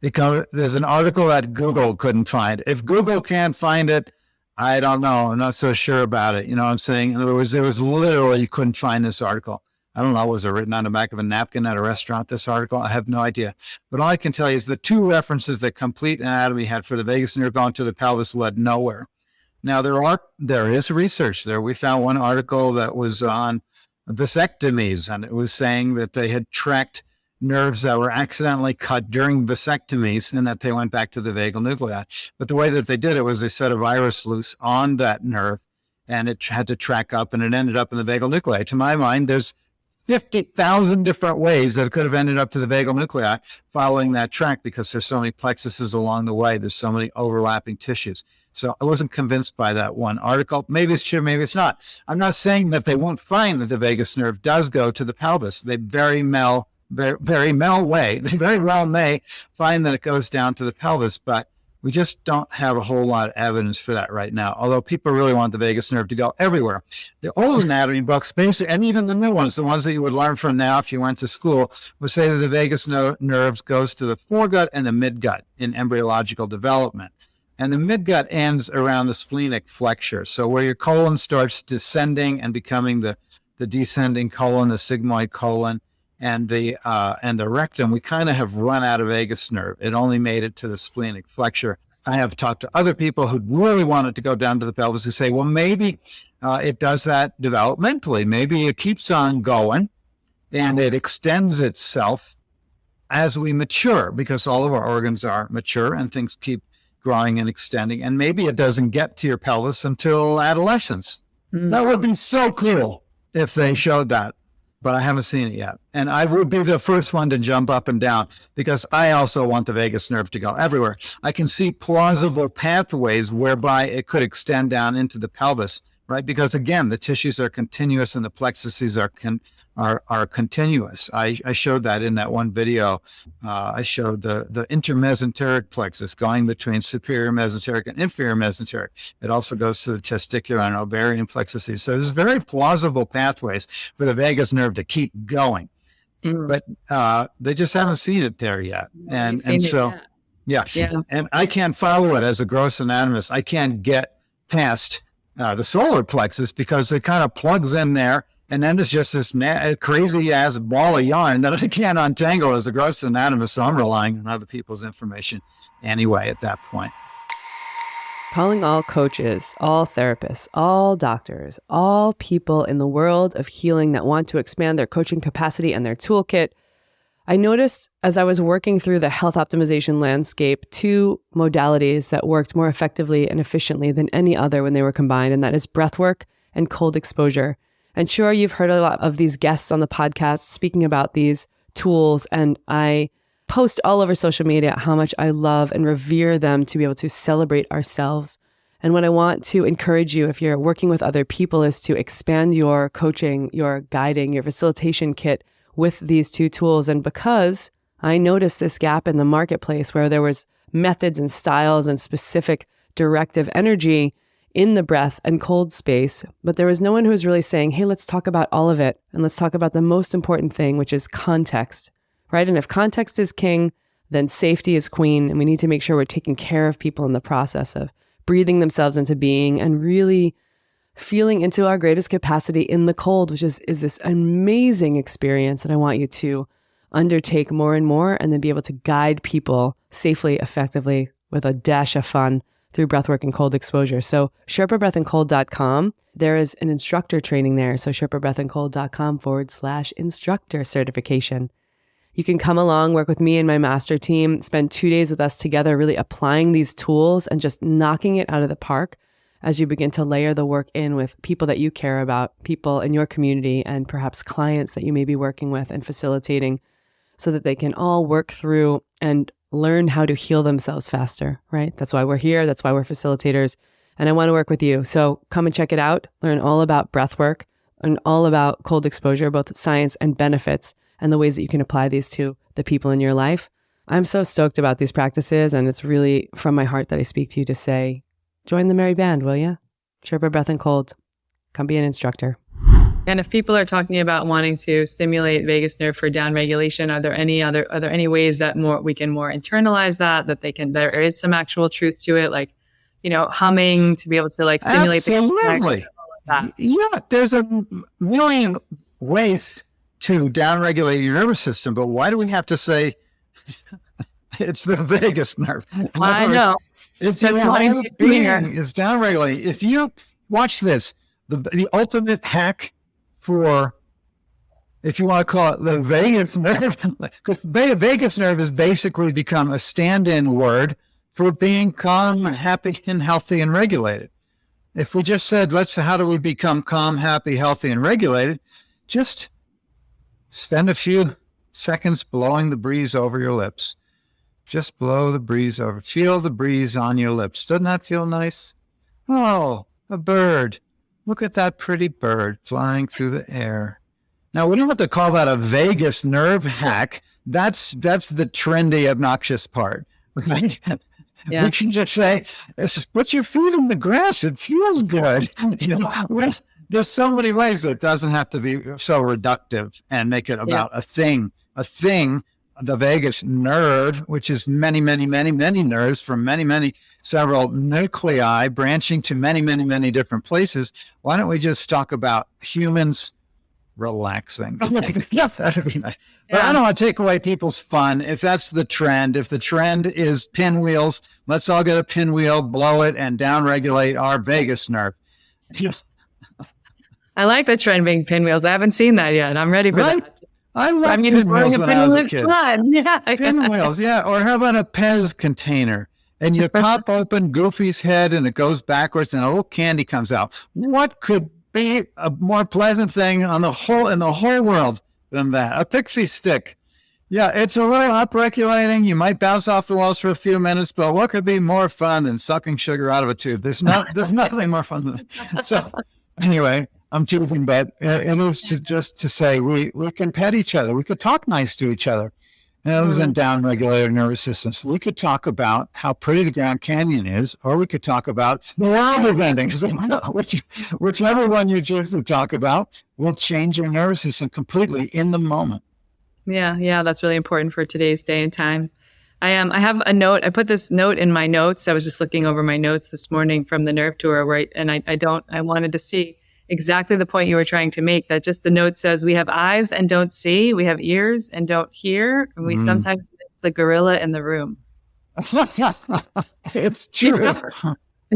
There's an article that Google couldn't find. If Google can't find it, I don't know. I'm not so sure about it. You know what I'm saying? In other words, there was literally, you couldn't find this article. I don't know. Was it written on the back of a napkin at a restaurant, this article? I have no idea. But all I can tell you is the two references that Complete Anatomy had for the vagus nerve going to the pelvis led nowhere. Now, there is research there. We found one article that was on vasectomies, and it was saying that they had tracked nerves that were accidentally cut during vasectomies and that they went back to the vagal nuclei. But the way that they did it was they set a virus loose on that nerve, and it had to track up, and it ended up in the vagal nuclei. To my mind, there's 50,000 different ways that it could have ended up to the vagal nuclei following that track because there's so many plexuses along the way. There's so many overlapping tissues. So I wasn't convinced by that one article. Maybe it's true, maybe it's not. I'm not saying that they won't find that the vagus nerve does go to the pelvis. They very well may find that it goes down to the pelvis, but we just don't have a whole lot of evidence for that right now, although people really want the vagus nerve to go everywhere. The old anatomy books, basically, and even the new ones, the ones that you would learn from now if you went to school, would say that the vagus nerves goes to the foregut and the midgut in embryological development. And the midgut ends around the splenic flexure. So where your colon starts descending and becoming the descending colon, the sigmoid colon, and the rectum, we kind of have run out of vagus nerve. It only made it to the splenic flexure. I have talked to other people who really wanted to go down to the pelvis who say, well, maybe it does that developmentally. Maybe it keeps on going and it extends itself as we mature because all of our organs are mature and things keep growing and extending. And maybe it doesn't get to your pelvis until adolescence. Mm. That would be so cool if they showed that. But I haven't seen it yet. And I would be the first one to jump up and down because I also want the vagus nerve to go everywhere. I can see plausible pathways whereby it could extend down into the pelvis, right? Because again, the tissues are continuous and the plexuses are continuous. I showed that in that one video. I showed the intermesenteric plexus going between superior mesenteric and inferior mesenteric. It also goes to the testicular and ovarian plexuses. So there's very plausible pathways for the vagus nerve to keep going. But they just haven't seen it there yet. And so, yeah. And I can't follow it as a gross anatomist. I can't get past the solar plexus, because it kind of plugs in there. And then it's just this crazy ass ball of yarn that I can't untangle as a gross anatomist. So I'm relying on other people's information anyway at that point. Calling all coaches, all therapists, all doctors, all people in the world of healing that want to expand their coaching capacity and their toolkit. I noticed as I was working through the health optimization landscape, two modalities that worked more effectively and efficiently than any other when they were combined, and that is breathwork and cold exposure. And sure, you've heard a lot of these guests on the podcast speaking about these tools, and I post all over social media how much I love and revere them to be able to celebrate ourselves. And what I want to encourage you, if you're working with other people, is to expand your coaching, your guiding, your facilitation kit with these two tools. And because I noticed this gap in the marketplace where there was methods and styles and specific directive energy in the breath and cold space, but there was no one who was really saying, hey, let's talk about all of it. And let's talk about the most important thing, which is context, right? And if context is king, then safety is queen. And we need to make sure we're taking care of people in the process of breathing themselves into being and really feeling into our greatest capacity in the cold, which is this amazing experience that I want you to undertake more and more, and then be able to guide people safely, effectively, with a dash of fun through breathwork and cold exposure. So sherpabreathandcold.com, there is an instructor training there. So sherpabreathandcold.com/instructor certification. You can come along, work with me and my master team, spend 2 days with us together, really applying these tools and just knocking it out of the park as you begin to layer the work in with people that you care about, people in your community, and perhaps clients that you may be working with and facilitating, so that they can all work through and learn how to heal themselves faster, right? That's why we're here. That's why we're facilitators. And I want to work with you. So come and check it out. Learn all about breathwork and all about cold exposure, both science and benefits, and the ways that you can apply these to the people in your life. I'm so stoked about these practices. And it's really from my heart that I speak to you to say, join the merry band, will you? Sherpa Breath and Cold. Come be an instructor. And if people are talking about wanting to stimulate vagus nerve for down regulation, are there any ways that we can more internalize that there is some actual truth to it, like, humming to be able to like stimulate Absolutely. Yeah, there's a million ways to down regulate your nervous system, but why do we have to say it's the vagus nerve? I know. It's down regulating. If you watch this, the ultimate hack for, if you want to call it the vagus nerve, because vagus nerve has basically become a stand-in word for being calm, happy, and healthy and regulated. If we just said, how do we become calm, happy, healthy, and regulated? Just spend a few seconds blowing the breeze over your lips. Just blow the breeze over. Feel the breeze on your lips. Doesn't that feel nice? Oh, a bird. Look at that pretty bird flying through the air. Now, we don't have to call that a vagus nerve hack. That's the trendy, obnoxious part. Right? Yeah. We can just say, put your feet in the grass. It feels good. There's so many ways that it doesn't have to be so reductive and make it about a thing. The vagus nerve, which is many, many, many, many nerves from several nuclei branching to many, many, many different places. Why don't we just talk about humans relaxing? Yeah, that'd be nice. But I don't want to take away people's fun. If that's the trend, if the trend is pinwheels, let's all get a pinwheel, blow it, and downregulate our vagus nerve. I like the trend being pinwheels. I haven't seen that yet. I'm ready for that. I love pinwheels when I was a kid. Fun. Yeah. Pinwheels, yeah. Or how about a Pez container? And you pop open Goofy's head and it goes backwards and a little candy comes out. What could be a more pleasant thing in the whole world than that? A pixie stick. Yeah, it's a little upregulating. You might bounce off the walls for a few minutes, but what could be more fun than sucking sugar out of a tube? There's nothing more fun than that. So anyway, I'm teasing, but it was to say we can pet each other. We could talk nice to each other. And it was in down-regulated nervous system. So we could talk about how pretty the Grand Canyon is, or we could talk about the world is ending. So whichever one you choose to talk about will change your nervous system completely in the moment. Yeah, that's really important for today's day and time. I have a note. I put this note in my notes. I was just looking over my notes this morning from the nerve tour, right? And I wanted to see exactly the point you were trying to make, that just the note says we have eyes and don't see, we have ears and don't hear, and we sometimes miss the gorilla in the room. It's true.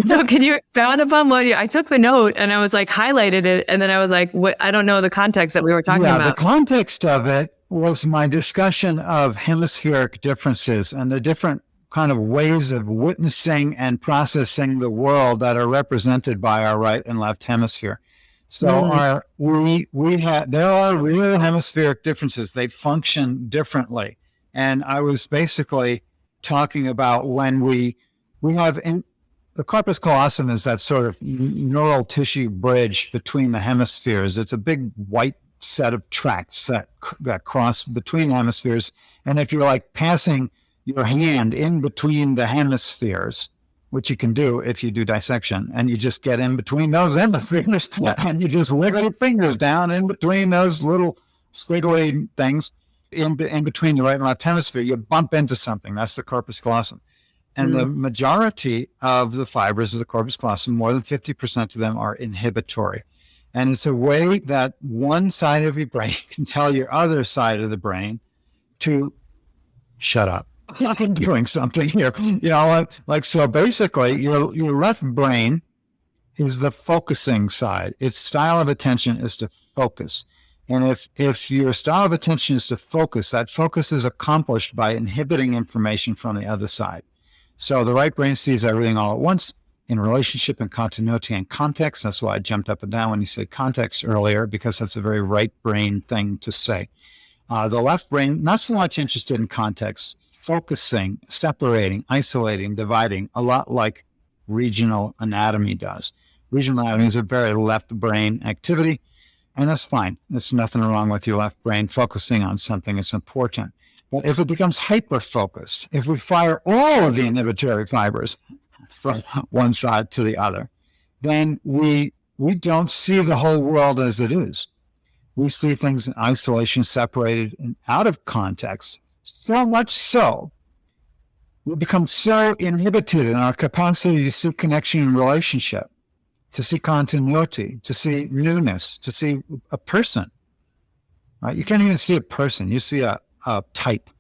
So can you expound upon I took the note and I was like, highlighted it. And then I was like, what? I don't know the context that we were talking about. The context of it was my discussion of hemispheric differences and the different kind of ways of witnessing and processing the world that are represented by our right and left hemisphere. So there are real hemispheric differences. They function differently. And I was basically talking about when we have the corpus callosum is that sort of neural tissue bridge between the hemispheres. It's a big white set of tracts that cross between hemispheres. And if you're like passing your hand in between the hemispheres, which you can do if you do dissection, and you just get in between those hemispheres, and you just lick your fingers down in between those little squiggly things in between the right and left hemisphere, you bump into something. That's the corpus callosum. And the majority of the fibers of the corpus callosum, more than 50% of them, are inhibitory. And it's a way that one side of your brain can tell your other side of the brain to shut up. I'm doing something here. So basically your left brain is the focusing side. Its style of attention is to focus. And if your style of attention is to focus, that focus is accomplished by inhibiting information from the other side. So the right brain sees everything all at once in relationship and continuity and context. That's why I jumped up and down when you said context earlier, because that's a very right brain thing to say. The left brain, not so much interested in context, focusing, separating, isolating, dividing, a lot like regional anatomy does. Regional anatomy is a very left brain activity, and that's fine. There's nothing wrong with your left brain focusing on something that's important. But if it becomes hyper-focused, if we fire all of the inhibitory fibers from one side to the other, then we don't see the whole world as it is. We see things in isolation, separated, and out of context. So much so, we become so inhibited in our capacity to see connection and relationship, to see continuity, to see newness, to see a person. Right? You can't even see a person. You see a type.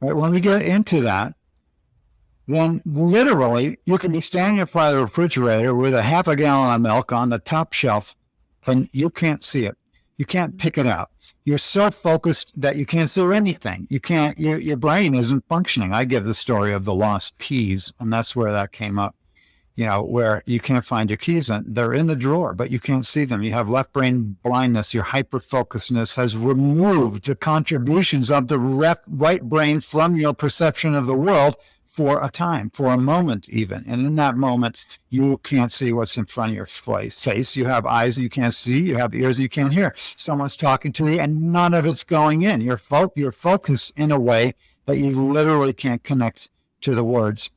Right? When we get into that, then literally you can be standing in front of the refrigerator with a half a gallon of milk on the top shelf, and you can't see it. You can't pick it out. You're so focused that you can't see anything. You can't. Your brain isn't functioning. I give the story of the lost keys, and that's where that came up. Where you can't find your keys, and they're in the drawer, but you can't see them. You have left brain blindness. Your hyper-focusedness has removed the contributions of the right brain from your perception of the world for a time, for a moment even. And in that moment, you can't see what's in front of your face. You have eyes that you can't see. You have ears that you can't hear. Someone's talking to you, and none of it's going in. You're focused in a way that you literally can't connect to the words.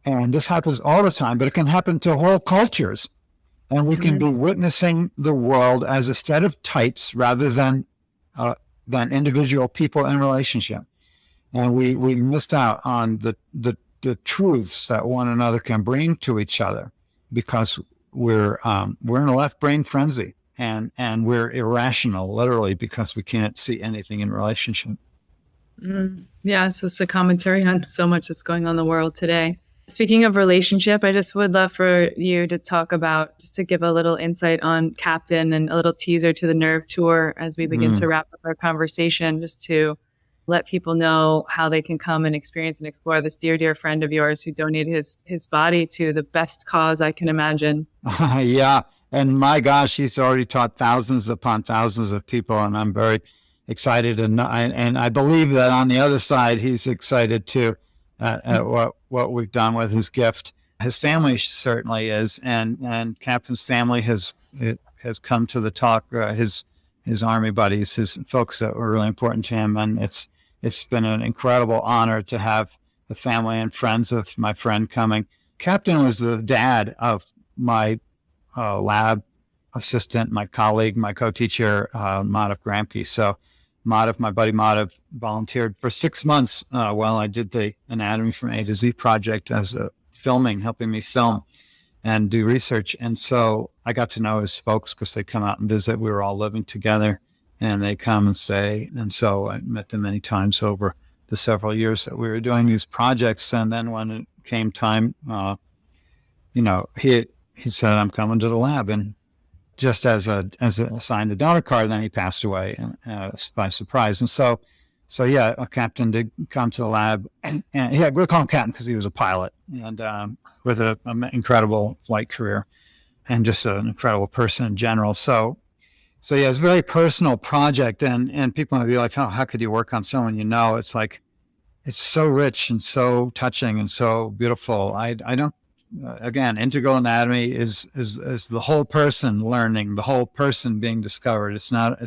And this happens all the time, but it can happen to whole cultures. And we can be witnessing the world as a set of types rather than individual people in relationship. And we missed out on the truths that one another can bring to each other because we're in a left brain frenzy and we're irrational, literally, because we can't see anything in relationship. Yeah, so it's a commentary on so much that's going on in the world today. Speaking of relationship, I just would love for you to talk about, just to give a little insight on Captain and a little teaser to the nerve tour as we begin to wrap up our conversation, just to let people know how they can come and experience and explore this dear, dear friend of yours who donated his body to the best cause I can imagine. Yeah. And my gosh, he's already taught thousands upon thousands of people, and I'm very excited. And I believe that on the other side, he's excited too at what we've done with his gift. His family certainly is, and Captain's family has come to the talk. His army buddies, his folks that were really important to him, and it's been an incredible honor to have the family and friends of my friend coming. Captain was the dad of my lab assistant, my colleague, my co-teacher, Madhav Gramke. So Madhav, my buddy Madhav, volunteered for 6 months while I did the Anatomy from A to Z project as a helping me film and do research. And so I got to know his folks because they come out and visit. We were all living together and they come and stay. And so I met them many times over the several years that we were doing these projects. And then when it came time, he said, I'm coming to the lab. And just as a signed the donor card, then he passed away by surprise. And so yeah, a captain did come to the lab, and we'll call him captain because he was a pilot and with an incredible flight career and just an incredible person in general. So yeah, it's a very personal project, and people might be like, oh, how could you work on someone you know? It's like, it's so rich and so touching and so beautiful. I don't. Again, integral anatomy is the whole person learning, the whole person being discovered. It's not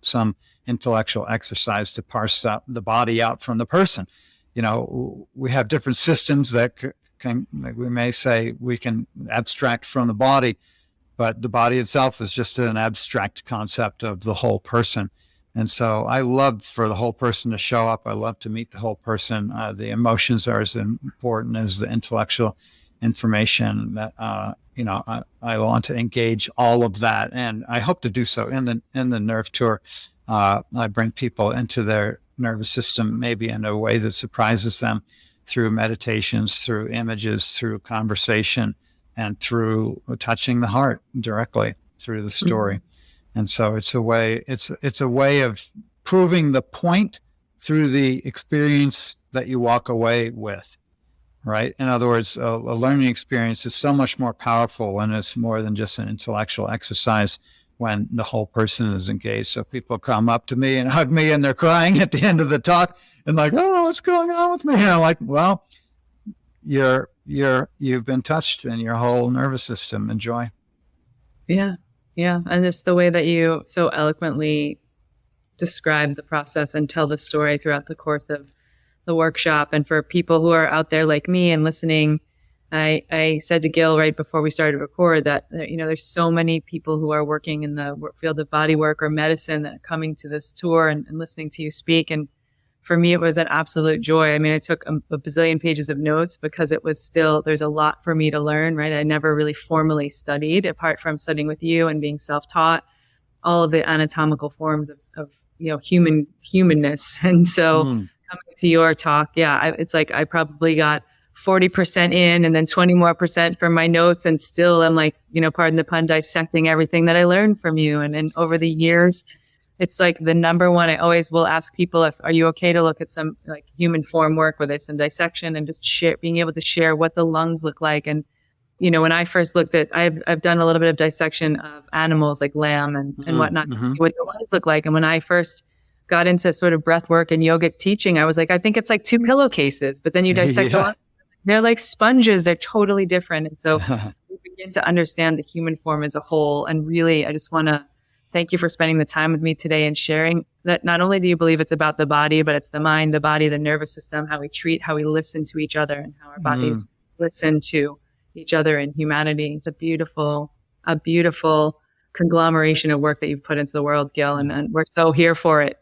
some intellectual exercise to parse out the body out from the person. We have different systems that can, like we may say, we can abstract from the body, but the body itself is just an abstract concept of the whole person. And so I love for the whole person to show up. I love to meet the whole person. The emotions are as important as the intellectual information. That I want to engage all of that, and I hope to do so in the nerve tour. I bring people into their nervous system maybe in a way that surprises them through meditations, through images, through conversation, and through touching the heart directly through the story. Mm-hmm. And so it's a way of proving the point through the experience that you walk away with. Right. In other words, a learning experience is so much more powerful when it's more than just an intellectual exercise, when the whole person is engaged. So people come up to me and hug me and they're crying at the end of the talk and like, oh, what's going on with me? And I'm like, well, you've been touched in your whole nervous system. Enjoy. Yeah. Yeah. And just the way that you so eloquently describe the process and tell the story throughout the course of the workshop. And for people who are out there like me and listening, I said to Gil right before we started to record that, there's so many people who are working in the field of body work or medicine that are coming to this tour and listening to you speak. And for me, it was an absolute joy. I mean, I took a bazillion pages of notes because it was still, there's a lot for me to learn, right? I never really formally studied apart from studying with you and being self-taught all of the anatomical forms of humanness. And so coming to your talk, it's like I probably got 40% in and then 20% more from my notes. And still I'm like, pardon the pun, dissecting everything that I learned from you. And then over the years, it's like the number one, I always will ask people are you okay to look at some like human form work, whether it's some dissection and just being able to share what the lungs look like. And, when I first looked at, I've done a little bit of dissection of animals like lamb and whatnot, what the lungs look like. And when I first got into sort of breath work and yogic teaching, I was like, I think it's like 2 pillowcases, but then you dissect the lungs. They're like sponges. They're totally different. And so we begin to understand the human form as a whole. And really, I just want to thank you for spending the time with me today and sharing that not only do you believe it's about the body, but it's the mind, the body, the nervous system, how we treat, how we listen to each other and how our bodies listen to each other in humanity. It's a beautiful conglomeration of work that you've put into the world, Gil, and we're so here for it.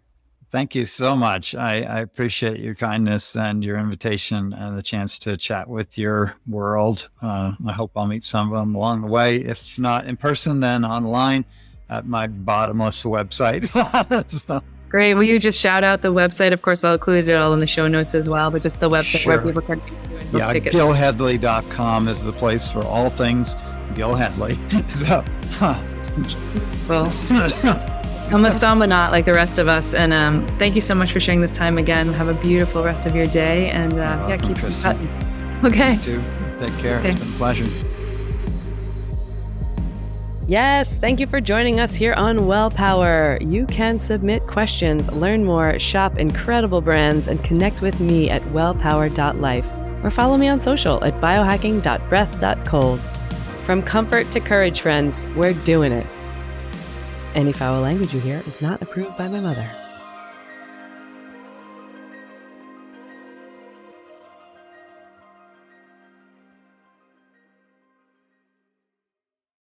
Thank you so much. I appreciate your kindness and your invitation and the chance to chat with your world. I hope I'll meet some of them along the way. If not in person, then online at my bottomless website. So. Great. Will you just shout out the website? Of course, I'll include it all in the show notes as well, but just the website where people can book tickets. GilHedley.com is the place for all things Gil Hedley. So, well, I'm a samba not like the rest of us. And thank you so much for sharing this time again. Have a beautiful rest of your day. And keep cutting. Okay. You too. Take care. Okay. It's been a pleasure. Yes, thank you for joining us here on Well Power. You can submit questions, learn more, shop incredible brands, and connect with me at wellpower.life or follow me on social at biohacking.breath.cold. From comfort to courage, friends, we're doing it. Any foul language you hear is not approved by my mother.